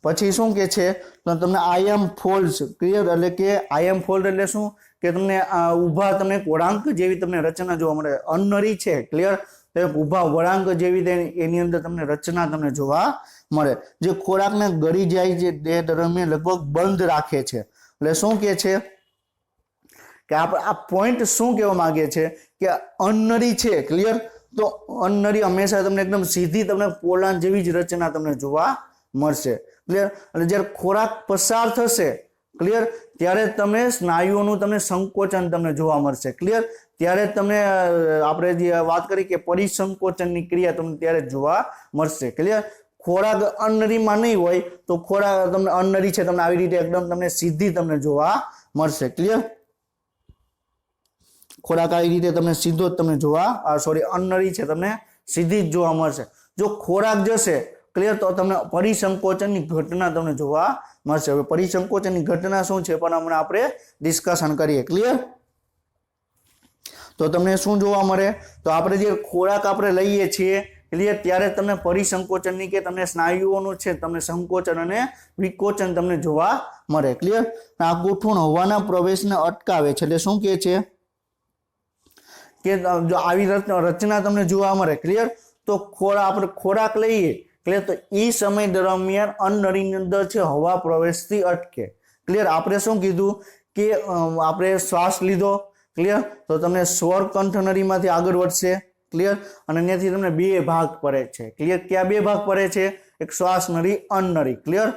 પછી શું કે છે? તો તમને આયમ ફોલ્ડ ક્લિયર એટલે કે આયમ ફોલ્ડ એટલે શું કે તમને ઊભા તમને વળાંક જેવી તમને રચના જોવા મળે। અનનળી છે ક્લિયર તો ઊભા વળાંક જેવી એની અંદર તમને રચના તમને જોવા મળે જે ખોરાકને ગળી જાય છે તે દરમિયાન લગભગ બંધ રાખે છે। એટલે શું કે છે કે આ પોઈન્ટ શું કહેવા માંગે છે કે અનનળી છે ક્લિયર તો અનનળી હંમેશા તમને એકદમ સીધી તમને પોલાણ જેવી જ રચના તમને જોવા મળશે। ક્લિયર। અને જ્યારે ખોરાક પસાર થશે ક્લિયર ત્યારે તમે સ્નાયુઓનું તમને સંકોચન તમને જોવા મળશે। ક્લિયર। ત્યારે તમને આપણે જે વાત કરી કે પરિસંકોચનની ક્રિયા તમને ત્યારે જોવા મળશે। ક્લિયર। ખોરાક અનનળીમાં નહીં હોય તો ખોરાક તમને અનનળી છે તમને આવી રીતે એકદમ તમને સીધી તમને જોવા મળશે। ક્લિયર। ખોરાક આવી રીતે તમને સીધો જ તમને જોવા અનનળી છે તમને સીધી જ જોવા મળશે। જો ખોરાક જશે ક્લિયર તો તમને પરિસંકોચનની ઘટના તમને જોવા મળશે। હવે પરિસંકોચનની ઘટના શું છે પણ હમણાં આપણે ડિસ્કશન કરીએ। ક્લિયર। તો તમને શું જોવા મળે? તો આપણે જે ખોરાક આપણે લઈએ છીએ ક્લિયર ત્યારે તમને પરિસંકોચનની કે તમને સ્નાયુઓનું છે તમને સંકોચન અને વિકોચન તમને જોવા મળે। ક્લિયર। આ ગોઠવણ હવાના પ્રવેશને અટકાવે છે। એટલે શું કહે છે કે જો આવી રચના તમને જોવા મળે ક્લિયર તો આપણે ખોરાક લઈએ ક્લિયર તો એ સમય દરમિયાન અનનળીની અંદર છે હવા પ્રવેશથી અટકે। ક્લિયર। આપણે શું કીધું કે આપણે શ્વાસ લીધો ક્લિયર તો તમને સ્વર કંઠનળીમાંથી આગળ વધશે ક્લિયર અને ત્યાંથી તમને બે ભાગ પડે છે। ક્લિયર। ક્યાં બે ભાગ પડે છે? એક શ્વાસનળી, અનનળી। ક્લિયર।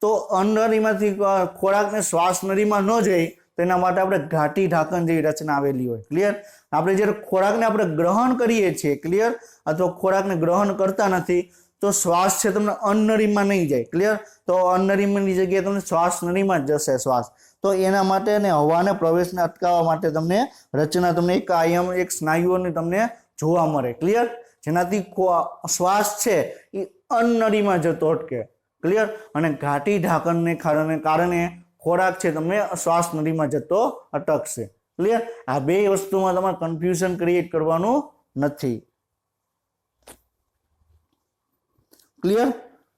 તો અનનળીમાંથી ખોરાકને શ્વાસનળીમાં ન જાય તેના માટે આપણે ઘાટી ઢાંકણ જેવી રચના આવેલી હોય। ક્લિયર। આપણે જ્યારે ખોરાકને આપણે ગ્રહણ કરીએ છીએ ક્લિયર અથવા ખોરાકને ગ્રહણ કરતા નથી તો શ્વાસ છે તમને અનનળીમાં નહીં જાય। ક્લિયર। તો અનનળીની જગ્યાએ તમને શ્વાસનળીમાં જ જશે શ્વાસ। તો એના માટે અને હવાને પ્રવેશને અટકાવવા માટે તમને રચના તમને એક આયામ એક સ્નાયુઓની તમને જોવા મળે। ક્લિયર। જેનાથી શ્વાસ છે એ અનનળીમાં જતો અટકે। ક્લિયર। અને ઘાટી ઢાંકણને કારણે ખોરાક છે તમને શ્વાસનળીમાં જતો અટકશે। ક્લિયર। આ બે વસ્તુમાં તમારે કન્ફ્યુઝન ક્રિએટ કરવાનું નથી। ક્લિયર।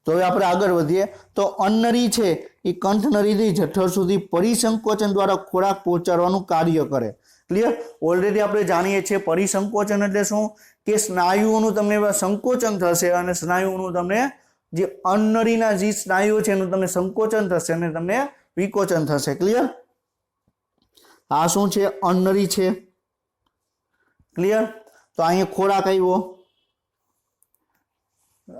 તો હવે આપણે આગળ વધીએ તો અનનળી છે એ કંઠનળીથી જઠર સુધી પરિસંકોચન દ્વારા ખોરાક પહોંચાડવાનું કાર્ય કરે। ક્લિયર। ઓલરેડી આપણે જાણીએ છીએ પરિસંકોચન એટલે શું કે સ્નાયુઓનું તમને સંકોચન થશે અને સ્નાયુઓનું તમને જે અનનળીના જે સ્નાયુઓ છે એનું તમને સંકોચન થશે અને તમને વિકોચન થશે। ક્લિયર। આ શું છે? અનનળી છે। ક્લિયર। તો અહીંયા ખોરાક આવ્યો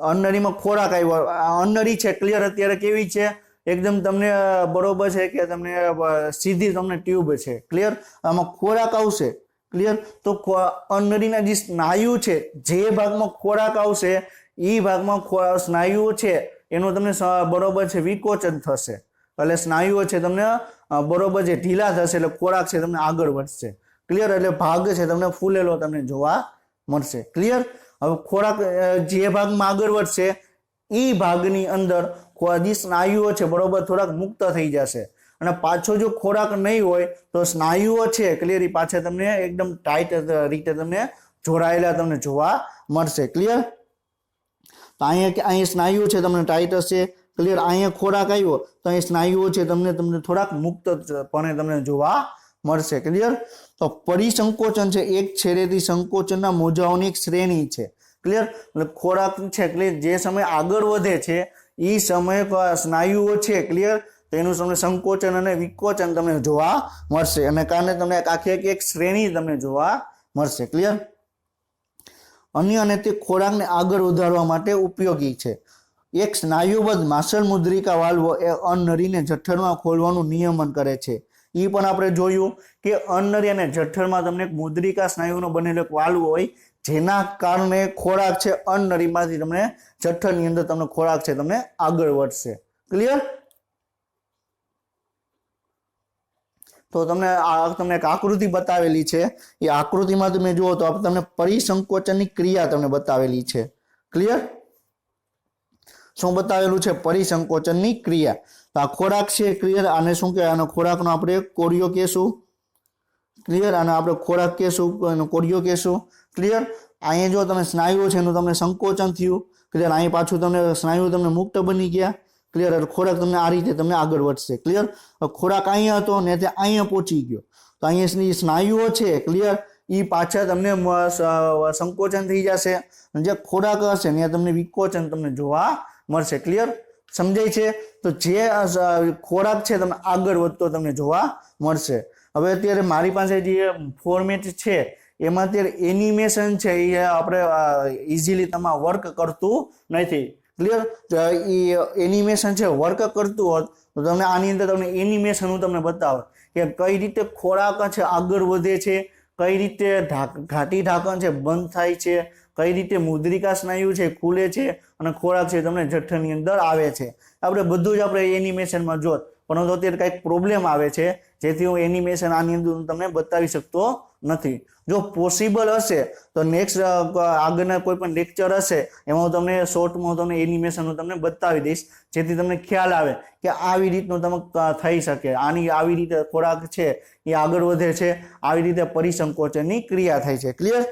અનનળીમાં ખોરાક આવ્યો અનનળી છે ક્લિયર અત્યારે કેવી છે એકદમ તમને બરોબર છે કે તમને સીધી તમને ટ્યુબ છે। ક્લિયર। આમાં ખોરાક આવશે ક્લિયર તો અનનળીના જે સ્નાયુ છે જે ભાગમાં ખોરાક આવશે એ ભાગમાં સ્નાયુઓ છે એનું તમને બરોબર છે વિકોચન થશે એટલે સ્નાયુઓ છે તમને બરોબર છે ઢીલા થશે એટલે ખોરાક છે તમને આગળ વધશે। ક્લિયર। એટલે ભાગ છે તમને ફૂલેલો તમને જોવા મળશે। ક્લિયર। હવે ખોરાક જે ભાગમાં આગળ વધશે એ ભાગની અંદર જે સ્નાયુઓ છે બરોબર થોડાક મુક્ત થઈ જશે અને પાછો જો ખોરાક નહીં હોય તો સ્નાયુઓ છે ક્લિયર એ પાછા તમને એકદમ ટાઈટ રીતે તમને જોડાયેલા તમને જોવા મળશે ક્લિયર। તો અહીંયા સ્નાયુઓ છે તમને ટાઈટ હશે ક્લિયર। અહીંયા ખોરાક આવ્યો તો અહીં સ્નાયુઓ છે તમને થોડાક મુક્તપણે તમને જોવા મળશે ક્લિયર। તો પરિસંકોચન છે એક છેડેથી સંકોચનના મોજાઓની એક શ્રેણી છે ક્લિયર। એટલે ખોરાક છે ક્લિયર જે સમય આગળ વધે છે એ સમય સ્નાયુઓ છે ક્લિયર તેનું તમને સંકોચન અને વિકોચન તમને જોવા મળશે અને કારણે તમને આખી એક શ્રેણી તમને જોવા મળશે ક્લિયર। અન્ય અને તે ખોરાકને આગળ વધારવા માટે ઉપયોગી છે। એક સ્નાયુબદ્ધ માસલ મુદ્રિકા વાલ્વ એ અનનળીને જઠરમાં ખોલવાનું નિયમન કરે છે। એ પણ આપણે જોયું કે અનનળી અને જઠરમાં તમને એક મુદ્રિકા સ્નાયુનો બનેલો એક વાલ્વ હોય જેના કારણે ખોરાક છે અનનળીમાંથી તમને જઠરની અંદર તમને ખોરાક છે તમને આગળ વધશે ક્લિયર। તો તમને એક આકૃતિ બતાવેલી છે એ આકૃતિમાં તમે જુઓ તો તમને પરિસંકોચનની ક્રિયા તમને બતાવેલી છે ક્લિયર। શું બતાવેલું છે? પરિસંકોચનની ક્રિયા। તો આ ખોરાક છે ક્લિયર આને શું કહેવાય? આનો ખોરાકનો આપણે કોરિયો કહેશું ક્લિયર। આને આપણે ખોરાક કહેશું એનો કોરિયો કહેશું ક્લિયર। અહીંયા જો તમે સ્નાયુઓ છે એનું તમને સંકોચન થયું ક્લિયર। અહીં પાછું તમને સ્નાયુઓ તમને મુક્ત બની ગયા ક્લિયર। ખોરાક તમને આ રીતે તમને આગળ વધશે ક્લિયર। ખોરાક અહીંયા હતો ને તે અહીંયા પહોંચી ગયો તો અહીંયા સ્નાયુઓ છે ક્લિયર એ પાછા તમને સંકોચન થઈ જશે જે ખોરાક હશે ને તમને વિકોચન તમને જોવા મળશે ક્લિયર। સમજાય છે? તો જે ખોરાક છે તમને આગળ વધતો તમને જોવા મળશે। હવે અત્યારે મારી પાસે જે ફોર્મેટ છે એમાં અત્યારે એનિમેશન છે એ આપણે ઇઝીલી તમારે વર્ક કરતું નથી ક્લિયર। એ એનિમેશન છે વર્ક કરતું હોત તો તમને આની અંદર તમને એનિમેશન હું તમને બતાવું કે કઈ રીતે ખોરાક છે આગળ વધે છે, કઈ રીતે ઘાટી ઢાંકણ છે બંધ થાય છે, કઈ રીતે મુદ્રિકા સ્નાયુ છે ખુલે છે અને ખોરાક છે તમને જઠરની અંદર આવે છે। આપણે બધું જ આપણે એનિમેશનમાં જોત પરંતુ અત્યારે કંઈક પ્રોબ્લેમ આવે છે જેથી હું એનિમેશન આની અંદર તમને બતાવી શકતો નથી। જો પોસિબલ હશે તો નેક્સ્ટ આગળના કોઈ પણ લેક્ચર હશે એમાં હું તમને શોર્ટમાં તમને એનિમેશન હું તમને બતાવી દઈશ જેથી તમને ખ્યાલ આવે કે આવી રીતનું તમે થઈ શકે। આની આવી રીતે ખોરાક છે એ આગળ વધે છે, આવી રીતે પરિસંકોચનની ક્રિયા થાય છે ક્લિયર।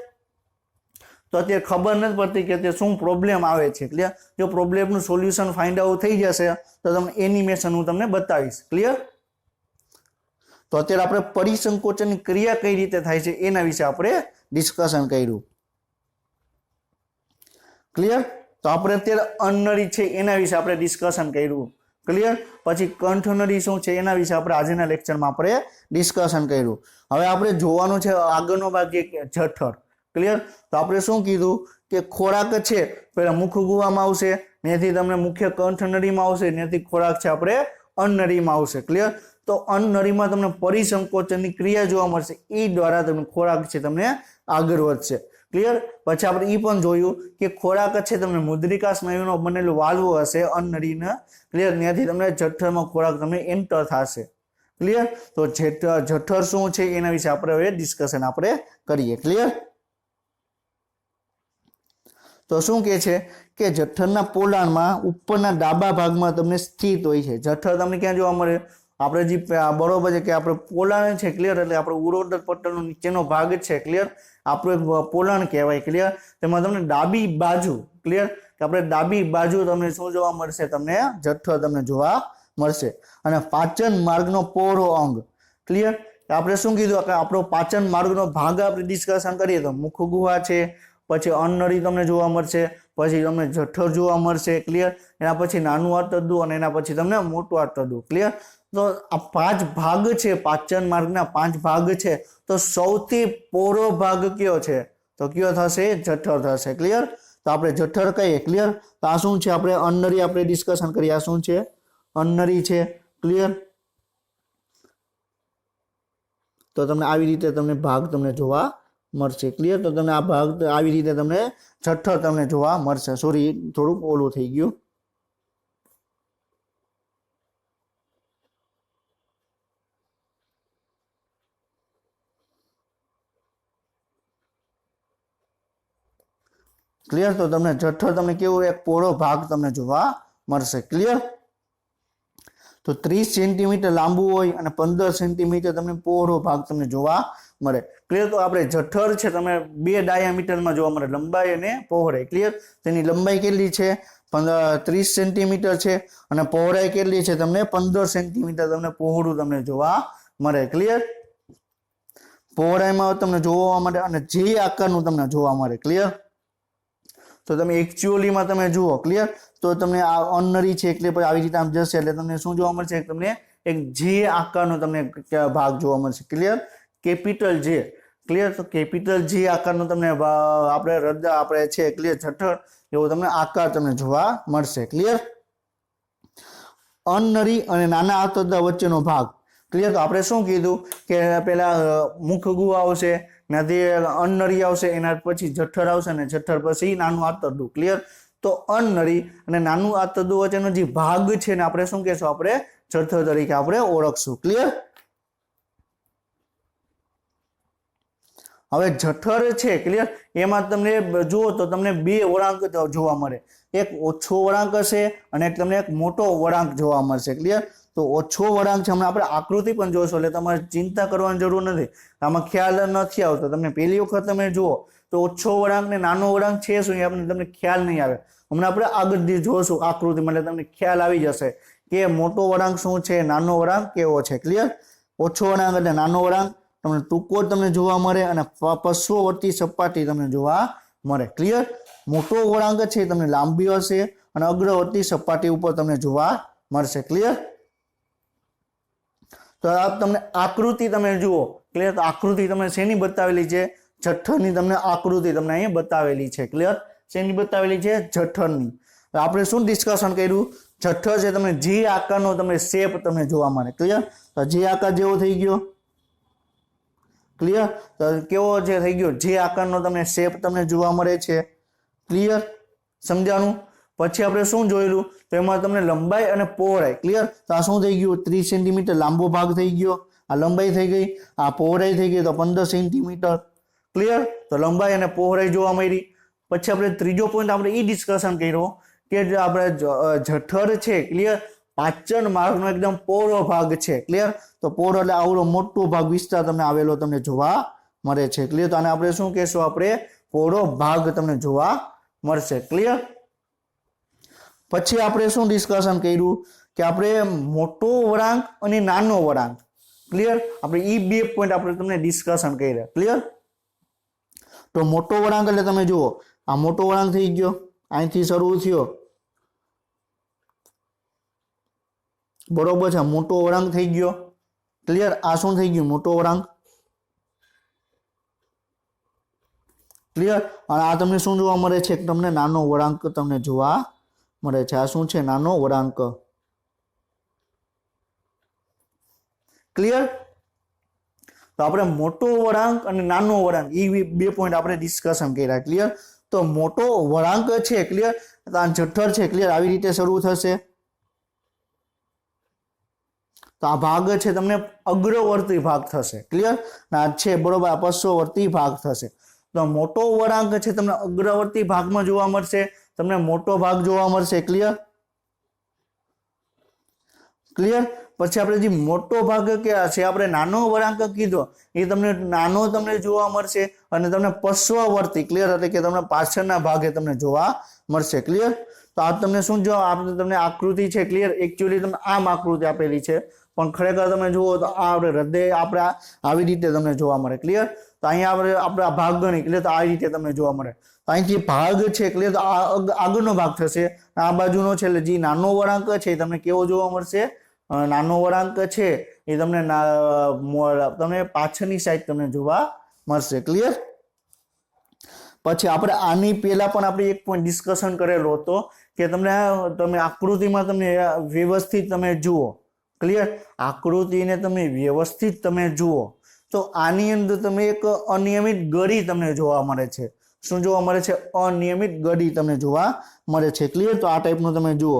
તો અત્યારે ખબર નથી પડતી કે તે શું પ્રોબ્લેમ આવે છે ક્લિયર। જો પ્રોબ્લેમનું સોલ્યુશન ફાઇન્ડ આઉટ થઈ જશે તો તમને એનિમેશન હું તમને બતાવીશ ક્લિયર। તો અત્યારે આપણે પરિસંકોચનની ક્રિયા કઈ રીતે થાય છે એના વિશે આપણે ડિસ્કશન કર્યું ક્લિયર। તો આપણે અત્યારે અનનળી છે એના વિશે આપણે ડિસ્કશન કર્યું ક્લિયર। પછી કંઠનળી શું છે એના વિશે આપણે આજના લેક્ચરમાં આપણે ડિસ્કશન કર્યું। હવે આપણે જોવાનું છે આગળનો ભાગ જઠર ક્લિયર। તો આપણે શું કીધું કે ખોરાક છે પહેલા મુખ ગુવામાં આવશે, ત્યાંથી તમને મુખ્ય કંઠનળીમાં આવશે, ત્યાંથી ખોરાક છે આપણે અનનળીમાં આવશે ક્લિયર। તો અનનળીમાં તમને પરિસંકોચનની ક્રિયા જોવા મળશે એ દ્વારા તમને ખોરાક છે તમને આગળ વધશે ક્લિયર। પછી આપણે એ પણ જોયું કે ખોરાક છે તમને મુદ્રિકા સ્નાયુનો બનેલો વાલ્વ હશે અનનળીના ક્લિયર, ત્યાંથી તમને જઠરમાં ખોરાક તમને એન્ટર થશે ક્લિયર। તો જઠર શું છે એના વિશે આપણે હવે ડિસ્કશન આપણે કરીએ ક્લિયર। તો શું કે છે કે જઠરના પોલાણમાં ઉપરના ડાબા ભાગમાં તમને સ્થિત હોય છે। જઠર તમને ક્યાં જોવા મળે? આપણે જે બરોબર છે કે આપણે પોલાણ છે ક્લિયર, એટલે આપણે ઉરોદર પટલનો નીચેનો ભાગ છે ક્લિયર આપણું પોલાણ કહેવાય ક્લિયર। તેમાં તમને ડાબી બાજુ ક્લિયર કે આપણે ડાબી બાજુ તમને શું જોવા મળશે? તમને જઠર તમને જોવા મળશે। અને પાચન માર્ગનો પહોળો અંગ ક્લિયર। આપણે શું કીધું કે આપણો પાચન માર્ગનો ભાગ આપણે ડિસ્કશન કરીએ તો મુખ ગુહા છે, પછી અનનળી તમને જોવા મળશે, પછી તમને જઠર જોવા મળશે ક્લિયર। એના પછી નાનું આંતરડું અને એના પછી તમને મોટું આંતરડું ક્લિયર। તો આ 5 ભાગ છે પાચન માર્ગના 5 ભાગ છે તો સૌથી પહોળો ભાગ કયો છે? તો કયો થશે? જઠર થશે ક્લિયર। તો આપણે જઠર કહીએ ક્લિયર। તો આ શું છે? આપણે અનનળી આપણે ડિસ્કશન કરીએ આ શું છે? અનનળી છે ક્લિયર। તો તમને આવી રીતે તમને ભાગ તમને જોવા મળશે ક્લિયર। તો તમને આ ભાગ આવી રીતે તમને જઠર તમને જોવા મળશે। સોરી થોડુંક ઓલું થઈ ગયું ક્લિયર। તો તમને જઠર તમને કેવું એક પહોળો ભાગ તમને જોવા મળશે ક્લિયર। તો 30 સેન્ટીમીટર લાંબુ હોય અને 15 સેન્ટીમીટર તમને પહોળો ભાગ તમને જોવા મળે. ક્લિયર. તો આપણે જઠર છે તમે 2 ડાયામીટરમાં જોવા મળે, લંબાઈ અને પહોળાઈ. ક્લિયર. તેની લંબાઈ કેટલી છે? 30 સેન્ટીમીટર છે અને પહોળાઈ કેટલી છે? તમને 15 સેન્ટીમીટર તમને પહોળું તમને જોવા મળે. ક્લિયર. પહોળાઈમાં તમને જોવા મળે અને જે આકારનું તમને જોવા મળે. ક્લિયર. તો તમે એકચ્યુઅલીમાં તમે જુઓ. ક્લિયર. તો તમને આ અનનરી છે એટલે પછી આવી રીતે આમ જશે એટલે તમને શું જોવા મળશે? તમને એક જે આકારનો તમને ભાગ જોવા મળશે. ક્લિયર. કેપિટલ જે. ક્લિયર. તો કેપિટલ જે આકારનો તમને આપણે હૃદય આપણે છે ક્લિયર જઠર એવો તમને આકાર તમને જોવા મળશે. ક્લિયર. અનનરી અને નાના આંતરડા વચ્ચેનો ભાગ. ક્લિયર. તો આપણે શું કીધું કે પેલા મુખગુહ આવશે, ત્યાંથી અનનરી આવશે, એના પછી જઠર આવશે અને જઠર પછી નાનું આંતરડું. ક્લિયર. તો અનનરી અને નાનું આંતરડું વચ્ચેનો જે ભાગ છે ને આપણે શું કહેશું? આપણે જઠર તરીકે આપણે ઓળખશું. ક્લિયર. હવે જઠર છે ક્લિયર એમાં તમને જુઓ તો તમને 2 વળાંક જોવા મળે. એક ઓછો વળાંક હશે અને એક તમને એક મોટો વળાંક જોવા મળશે. ક્લિયર. તો ઓછો વળાંક છે, હમણાં આપણે આકૃતિ પણ જોઈશું એટલે તમારે ચિંતા કરવાની જરૂર નથી, આમાં ખ્યાલ નથી આવતો. તમે પહેલી વખત તમે જુઓ તો ઓછો વળાંક ને નાનો વળાંક છે શું એ તમને ખ્યાલ નહીં આવે. હમણાં આપણે આગળ જોઈશું આકૃતિમાં એટલે તમને ખ્યાલ આવી જશે કે મોટો વળાંક શું છે, નાનો વળાંક કેવો છે. ક્લિયર. ઓછો વળાંક એટલે નાનો વળાંક તમને ટૂંકો તમને જોવા મળે અને પશ્ચવર્તી સપાટી તમને જોવા મળે. ક્લિયર. મોટો વળાંક છે તમને લાંબી હશે અને અગ્રવર્તી સપાટી ઉપર તમને જોવા મળશે. ક્લિયર. તો આ તમને આકૃતિ તમે જુઓ. ક્લિયર. તો આકૃતિ તમને શેની બતાવેલી છે? જઠરની તમને આકૃતિ તમને અહીં બતાવેલી છે. ક્લિયર. શેની બતાવેલી છે? જઠરની. આપણે શું ડિસ્કશન કર્યું? જઠર છે તમને જે આકારનો તમને શેપ તમને જોવા મળે. ક્લિયર. તો જે આકાર જેવો થઈ ગયો. ક્લિયર. તો કેવો જે થઈ ગયો? જે આકારનો તમને શેપ તમને જોવા મળે છે. ક્લિયર. સમજાણું? પછી આપણે શું જોયેલું? તો એમાં તમને લંબાઈ અને પહોળાઈ. ક્લિયર. તો આ શું થઈ ગયું? 30 સેન્ટીમીટર લાંબો ભાગ થઈ ગયો. આ લંબાઈ થઈ ગઈ, આ પહોળાઈ થઈ ગઈ તો 15 સેન્ટીમીટર. ક્લિયર. તો લંબાઈ અને પહોળાઈ જોવા મળી. પછી આપણે ત્રીજો પોઈન્ટ આપણે એ ડિસ્કશન કર્યો કે જે આપણે જઠર છે ક્લિયર પાચન માર્ગનો એકદમ પહોળો ભાગ છે. ક્લિયર. તો પહોળો એટલે આવડો મોટો ભાગ વિસ્તાર તમને આવેલો તમને જોવા મળે છે. ક્લિયર. તો આને આપણે શું કહેશું? આપણે પહોળો ભાગ તમને જોવા મળશે. ક્લિયર. પછી આપણે શું ડિસ્કશન કર્યું કે આપણે મોટો વળાંક અને નાનો વળાંક. ક્લિયર. આપણે એ 2 પોઈન્ટ આપણે તમને ડિસ્કશન કર્યા. ક્લિયર. તો મોટો વળાંક એટલે તમે જુઓ આ મોટો વળાંક થઈ ગયો, અહીંથી શરૂ થયો. બરોબર છે. મોટો વળાંક થઈ ગયો. ક્લિયર. આ શું થઈ ગયું? મોટો વળાંક. ક્લિયર. અને આ તમને શું જોવા મળે છે? તમને નાનો વળાંક તમને જોવા મળે છે. આ શું છે? નાનો વળાંક. ક્લિયર. તો આપણે મોટો વળાંક અને નાનો વળાંક એ 2 પોઈન્ટ આપણે ડિસ્કશન કર્યા. ક્લિયર. તો મોટો વળાંક છે ક્લિયર તો આ જઠર છે ક્લિયર આવી રીતે શરૂ થશે. તો આ ભાગ છે તમને અગ્રવર્તી ભાગ થશે. ક્લિયર. આ છે બરોબર આ પશ્ચવર્તી ભાગ થશે. તો મોટો વળાંક છે તમને અગ્રવર્તી ભાગમાં જોવા મળશે, તમને મોટો ભાગ જોવા મળશે. ક્લિયર. ક્લિયર. પછી આપણે જે મોટો ભાગ કે છે આપણે નાનો વળાંક કીધો એ તમને નાનો તમને જોવા મળશે અને તમને પશ્ચવર્તી ક્લિયર એટલે કે તમને પાછળના ભાગે તમને જોવા મળશે. ક્લિયર. તો આ તમને શું જો આપણે તમને આકૃતિ છે ક્લિયર એકચ્યુઅલી તમને આમ આકૃતિ આપેલી છે પણ ખરેખર તમે જુઓ તો આ આપણે હૃદય આપણા આવી રીતે તમને જોવા મળે. ક્લિયર. તો અહીંયા આપણે આ ભાગ ગણી ક્લિયર તો આ રીતે તમને જોવા મળે. તો અહીંથી ભાગ છે ક્લિયર તો આ આગળનો ભાગ થશે, આ બાજુનો છે એટલે જે નાનો વળાંક છે તમને કેવો જોવા મળશે? નાનો વળાંક છે એ તમને પાછળની સાઈડ તમને જોવા મળશે. ક્લિયર. પછી આપણે આની પહેલા પણ આપણે એક પોઈન્ટ ડિસ્કશન કરેલો હતો કે તમે આકૃતિમાં તમે વ્યવસ્થિત તમે જુઓ. ક્લિયર. આકૃતિને તમે વ્યવસ્થિત તમે જુઓ તો આની અંદર તમે એક અનિયમિત ગળી તમને જોવા મળે છે. શું જોવા મળે છે? અનિયમિત ગળી તમને જોવા મળે છે. ક્લિયર. તો આ ટાઈપનું તમે જુઓ.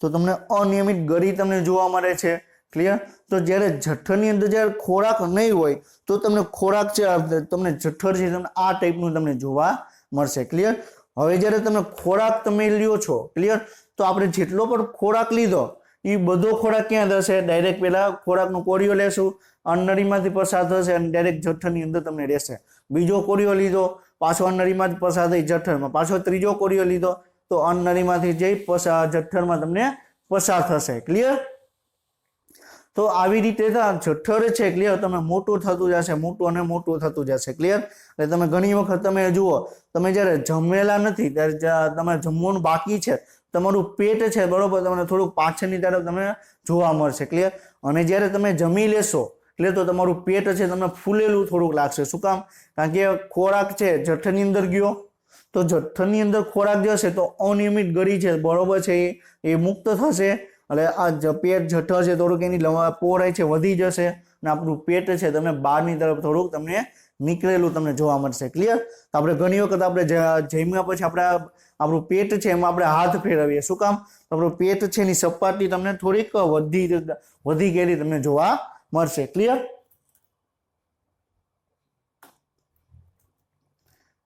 તો તમને અનિયમિત ગળી તમને જોવા મળે છે. ક્લિયર. તો જ્યારે જઠરની અંદર જ્યારે ખોરાક નહીં હોય તો તમને ખોરાક છે તમને જઠર છે તમને આ ટાઈપનું તમને જોવા મળશે. ક્લિયર. હવે જ્યારે તમે ખોરાક તમે લ્યો છો, ક્લિયર, તો આપણે જેટલો પણ ખોરાક લીધો એ બધો ખોરાક ક્યાં જશે? ડાયરેક્ટ પેલા ખોરાકનો કોળિયો લેશું, અન્નનળીમાંથી પસાર થશે અને ડાયરેક્ટ જઠરની અંદર તમને રહેશે. બીજો કોળિયો લીધો, પાછો અન્નનળીમાંથી પસાર થઈ જઠરમાં, પાછો ત્રીજો કોળિયો લીધો તો અન્નનળીમાંથી જઈ જઠરમાં તમને પસાર થશે. ક્લિયર. તો આવી રીતે જઠર છે, ક્લિયર, તમે મોટું થતું જશે, મોટું અને મોટું થતું જશે. ક્લિયર. એટલે તમે ઘણી વખત તમે જુઓ, તમે જ્યારે જમેલા નથી ત્યારે તમે જમવાનું બાકી છે, તમારું પેટ છે, બરોબર, તમને થોડુંક પાછળની તરફ તમને જોવા મળશે. ક્લિયર. અને જ્યારે તમે જમી લેશો, એટલે તો તમારું પેટ છે તમને ફૂલેલું થોડુંક લાગશે. શું કામ? કારણ કે ખોરાક છે જઠરની અંદર ગયો, તો જઠરની અંદર ખોરાક જશે તો અનિયમિત ગળી છે, બરોબર છે, એ મુક્ત થશે. એટલે આ પેટ જઠર છે થોડુંક એની પહોળાઈ છે વધી જશે અને આપણું પેટ છે તમને બહારની તરફ થોડુંક તમને નીકળેલું તમને જોવા મળશે. ક્લિયર. તો આપણે ઘણી વખત આપણે જમ્યા પછી આપણું પેટ છે એમાં આપણે હાથ ફેરવીએ. શું કામ? આપણું પેટ છે એની સપાટી તમને થોડીક વધી ગયેલી તમને જોવા મળશે. ક્લિયર.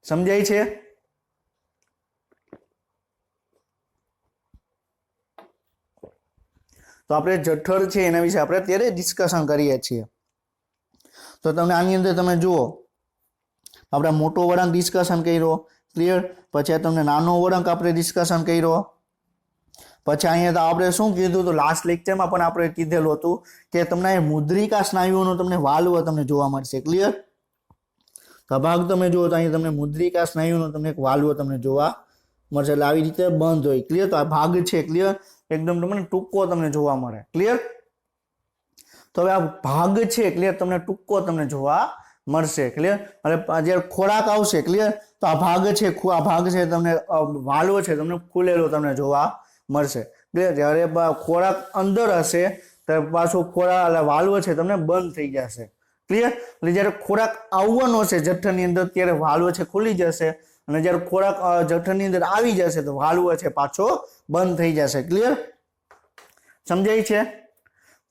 સમજાય છે? તો આપણે જઠર છે એના વિશે આપણે અત્યારે ડિસ્કશન કરીએ છીએ. તો તમને આની અંદર તમે જુઓ, આપણે મોટો વળાંક ડિસ્કશન કર્યો. ક્લિયર. પછી તમને નાનો વળાંક આપણે ડિસ્કશન કર્યો. પછી અહીંયા આપણે શું કીધું હતું લાસ્ટ લેક્ચરમાં પણ આપણે કીધેલું હતું કે તમને મુદ્રિકા સ્નાયુઓનો તમને વાલ્વ તમને જોવા મળશે. ક્લિયર. તો ભાગ તમે જુઓ તો અહીંયા તમને મુદ્રિકા સ્નાયુનો તમને એક વાલ્વ તમને જોવા મળશે. એટલે આવી રીતે બંધ હોય. ક્લિયર. તો આ ભાગ છે, ક્લિયર, એકદમ તમને ટૂંકો તમને જોવા મળે. ક્લિયર. તો હવે આ ભાગ છે, ક્લિયર, તમને ટૂંકો તમને જોવા મળશે. ક્લિયર. અને જ્યારે ખોરાક આવશે, ક્લિયર, તો આ ભાગ છે તમને વાલ્વ છે તમને ખુલેલો તમને જોવા મળશે. ક્લિયર. જ્યારે ખોરાક અંદર હશે ત્યારે પાછો ખોરાક વાલ્વ છે તમને બંધ થઈ જશે. ક્લિયર. એટલે જ્યારે ખોરાક આવવાનો છે જઠરની અંદર ત્યારે વાલ્વ છે ખુલી જશે અને જ્યારે ખોરાક જઠરની અંદર આવી જશે તો વાલ્વ છે પાછો બંધ થઈ જશે. ક્લિયર. સમજાય છે?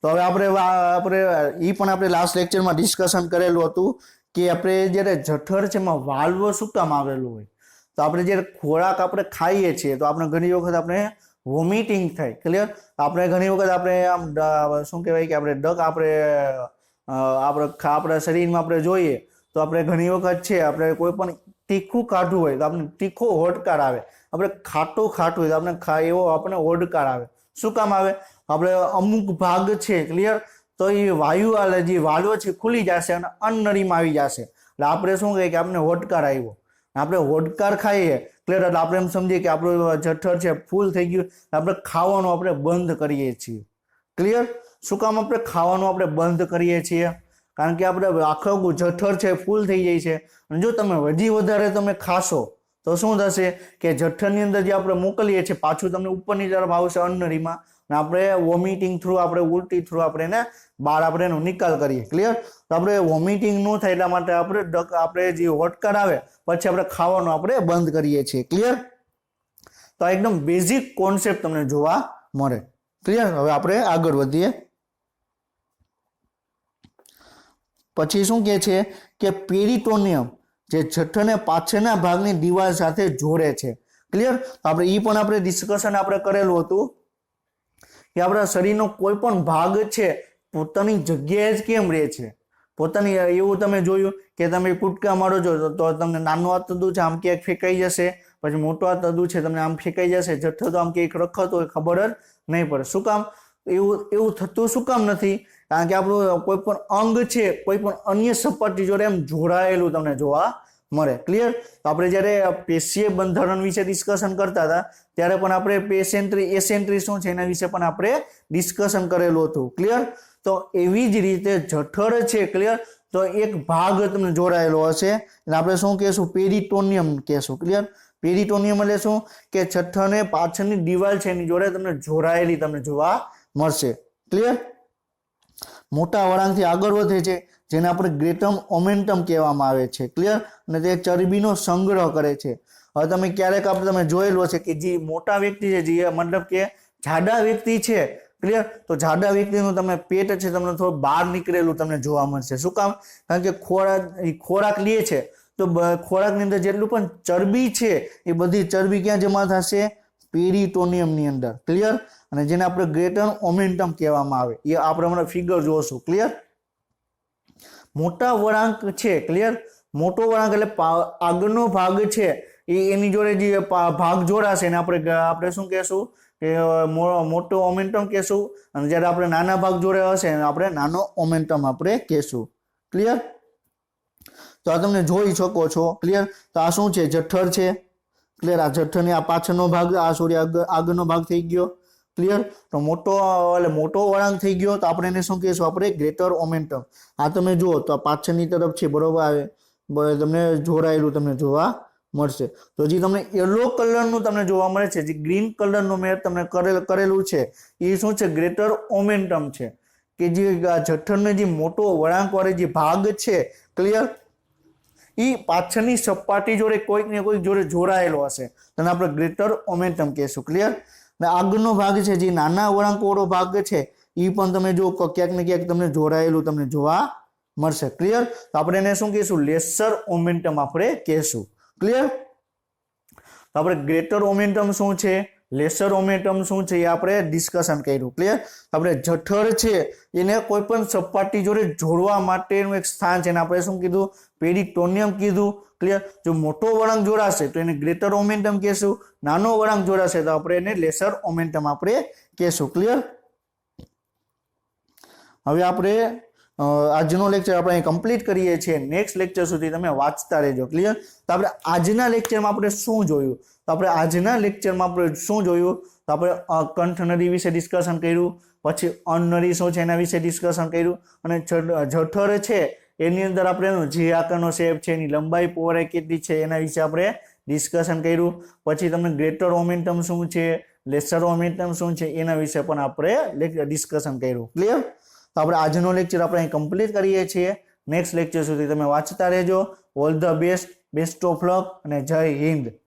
તો હવે આપણે લાસ્ટ લેક્ચરમાં ડિસ્કશન કરેલું હતું કે આપણે જ્યારે જઠર છે એમાં વાલ્વ શું કામ આવેલું હોય? તો આપણે જ્યારે ખોરાક આપણે ખાઈએ છીએ તો આપણે ઘણી વખત આપણે વોમિટિંગ થાય. ક્લિયર. આપણે ઘણી વખત આપણે આમ શું કહેવાય કે આપણે આપણા શરીરમાં આપણે જોઈએ તો આપણે ઘણી વખત છે આપણે કોઈ પણ તીખું કાઢવું હોય તો આપણે તીખો હોડકાર આવે, આપણે ખાટું હોય તો આપણે એવો આપણે હોડકાર આવે. શું કામ આવે? આપણે અમુક ભાગ છે, ક્લિયર, તો એ જે વાલ્વ છે ખુલી જશે અને અન્નનળીમાં આવી જશે. એટલે આપણે શું કહીએ કે આપણે હોડકાર આવ્યો, આપણે હોડકાર ખાઈએ, ક્લિયર, એટલે આપણે એમ સમજીએ કે આપણું જઠર છે ફૂલ થઈ ગયું, આપણે ખાવાનું આપણે બંધ કરીએ છીએ. ક્લિયર. શું કામ આપણે ખાવાનું આપણે બંધ કરીએ છીએ? કારણ કે આપણે આખું જઠર છે ફૂલ થઈ જાય છે અને જો તમે વધારે તમે ખાશો તો શું થશે કે જઠરની અંદર જે આપણે મોકલીએ છીએ પાછું તમને ઉપરની તરફ આવશે અન્નનળીમાં અને આપણે વોમિટિંગ થ્રુ આપણે ઉલટી થ્રુ આપણે એને બહાર આપણે એનો નિકાલ કરીએ. ક્લિયર. તો આપણે વોમિટિંગ ન થાય એટલા માટે આપણે જે હોડકાર આવે પછી આપણે ખાવાનું આપણે બંધ કરીએ છીએ. ક્લિયર. તો આ એકદમ બેઝિક કોન્સેપ્ટ તમને જોવા મળે. ક્લિયર. હવે આપણે આગળ વધીએ. પછી શું કહે છે કે પેરિટોનિયમ જે જઠરને પાછળના ભાગની દિવાલ સાથે જોડે છે. ક્લિયર. આપણે એ પણ આપણે ડિસ્કશન આપણે કરેલું હતું કે આપણા શરીરનો કોઈ પણ ભાગ છે પોતાની જગ્યાએ જ કેમ રહે છે, પોતાની. એવું તમે જોયું કે તમે કૂદકા મારો છો તો તમને નાનું હાથ તદું છે આમ ક્યાંક ફેંકાઈ જશે, પછી મોટો હાથ તદું છે તમને આમ ફેંકાઈ જશે, જઠ્ઠો તો આમ ક્યાંક રખતો હોય ખબર જ નહીં પડે. શું કામ? એવું થતું શું કામ નથી? કારણ કે આપણું કોઈ પણ અંગ છે કોઈ પણ અન્ય સપાટી જોડે એમ જોડાયેલું તમને જોવા મળે. ક્લિયર. તો આપણે જ્યારે પેશીય બંધારણ વિશે ડિસ્કશન કરતા હતા ત્યારે પણ આપણે એસેન્ટ્રી શું છે એના વિશે પણ આપણે ડિસ્કશન કરેલું હતું. ક્લિયર. તો એવી જ રીતે જઠર છે, ક્લિયર, તો એક ભાગ તમને જોડાયેલો હશે એટલે આપણે શું કહેશું? પેરિટોનિયમ કહેશું. ક્લિયર. પેરિટોનિયમ એટલે શું કે જઠરને પાછળની દિવાલ છે એની જોડે તમને જોડાયેલી તમને જોવા મળશે. ક્લિયર. મોટા વળાંકથી આગળ વધે છે જેને આપણે ગ્રેટમ ઓમેન્ટમ કહેવામાં આવે છે. ક્લિયર. અને તે ચરબીનો સંગ્રહ કરે છે. હવે તમે ક્યારેક તમે જોયેલું હશે કે જે મોટા વ્યક્તિ છે, જે મતલબ કે જાડા વ્યક્તિ છે, ક્લિયર, તો જાડા વ્યક્તિનું તમે પેટ છે તમને થોડું બહાર નીકળેલું તમને જોવા મળશે. શું કામ? કારણ કે ખોરાક લે છે તો ખોરાકની અંદર જેટલું પણ ચરબી છે એ બધી ચરબી ક્યાં જમા થશે? પેરિટોનિયમની અંદર. ક્લિયર? અને જેને આપણે ગ્રેટર ઓમેન્ટમ કહેવામાં આવે, એ આપણે હમણાં ફિગર જોશું. ક્લિયર? મોટા વળાંક છે. ક્લિયર? મોટો વળાંક એટલે આગળનો ભાગ છે એ એની જોડે જે ભાગ જોડાશે એને આપણે શું કહેશું? કે મોટો ઓમેન્ટમ કહેશું. અને જ્યારે આપણે નાના ભાગ જોડે હશે એને આપણે નાનો ઓમેન્ટમ આપણે કહેશું. ક્લિયર? તો આ તમે જોઈ શકો છો. ક્લિયર? તો આ શું છે? જઠર છે. ક્લિયર? આ જઠરની આ પાછળનો ભાગ, આ સોરી આગળનો ભાગ થઈ ગયો. ક્લિયર? તો મોટો વળાંક થઈ ગયો તો આપણે એને શું કહીશું? આપણે ગ્રેટર ઓમેન્ટમ. આ તમે જુઓ તો આ પાછળની તરફ છે, બરોબર આવે તમને જોડાયેલું તમને જોવા મળશે. તો જે તમને યલો કલરનું તમને જોવા મળે છે, જે ગ્રીન કલરનું મેં તમને કરેલું છે એ શું છે? ગ્રેટર ઓમેન્ટમ છે. કે જે જઠરનો જે મોટો વળાંક વાળો જે ભાગ છે, ક્લિયર, એ પાછળની સપાટી જોડે કોઈક ને કોઈક જોડે જોડાયેલો હશે, તેને આપણે ગ્રેટર ઓમેન્ટમ કહેશું. ક્લિયર? અને આગળનો ભાગ છે જે નાના વળાંક વાળો ભાગ છે એ પણ તમે જો ક્યાંક ને ક્યાંક તમને જોડાયેલું તમને જોવા મળશે. ક્લિયર? તો આપણે એને શું કહીશું? લેસર ઓમેન્ટમ આપણે કહેશું. ક્લિયર? તો આપણે ગ્રેટર ઓમેન્ટમ શું છે, લેસર ઓમેન્ટમ શું છે એ આપણે ડિસ્કશન કર્યું. ક્લિયર? આપણે જઠર છે એને કોઈ પણ સપાટી જોડે જોડવા માટેનું એક સ્થાન છે, એને આપણે શું કીધું? પેરિટોનિયમ કીધું. ક્લિયર? જો મોટો વળાંક જોડાશે તો એને ગ્રેટર ઓમેન્ટમ કહેશું, નાનો વળાંક જોડાશે તો આપણે એને લેસર ઓમેન્ટમ આપણે કહેશું. ક્લિયર? હવે આપણે આજનો લેક્ચર આપણે કમ્પ્લીટ કરીએ છીએ. નેક્સ્ટ લેક્ચર સુધી તમે વાંચતા રહેજો. ક્લિયર? તો આપણે આજના લેક્ચરમાં આપણે શું જોયું? તો આપણે આજના લેક્ચરમાં આપણે શું જોયું? તો આપણે કંઠનળી વિશે ડિસ્કશન કર્યું, પછી અન્નળી શું છે એના વિશે ડિસ્કશન કર્યું, અને જઠર છે એની અંદર આપણે જે આકારનો શેપ છે, એની લંબાઈ પહોળાઈ કેટલી છે એના વિશે આપણે ડિસ્કશન કર્યું. પછી તમને ગ્રેટર ઓમેન્ટમ શું છે, લેસર ઓમેન્ટમ શું છે એના વિશે પણ આપણે ડિસ્કશન કર્યું. ક્લિયર? તો આપણે આજનો લેક્ચર આપણે કમ્પ્લીટ કરીએ છીએ. નેક્સ્ટ લેક્ચર સુધી તમે વાંચતા રહેજો. All the best, best of luck અને જય હિન્દ.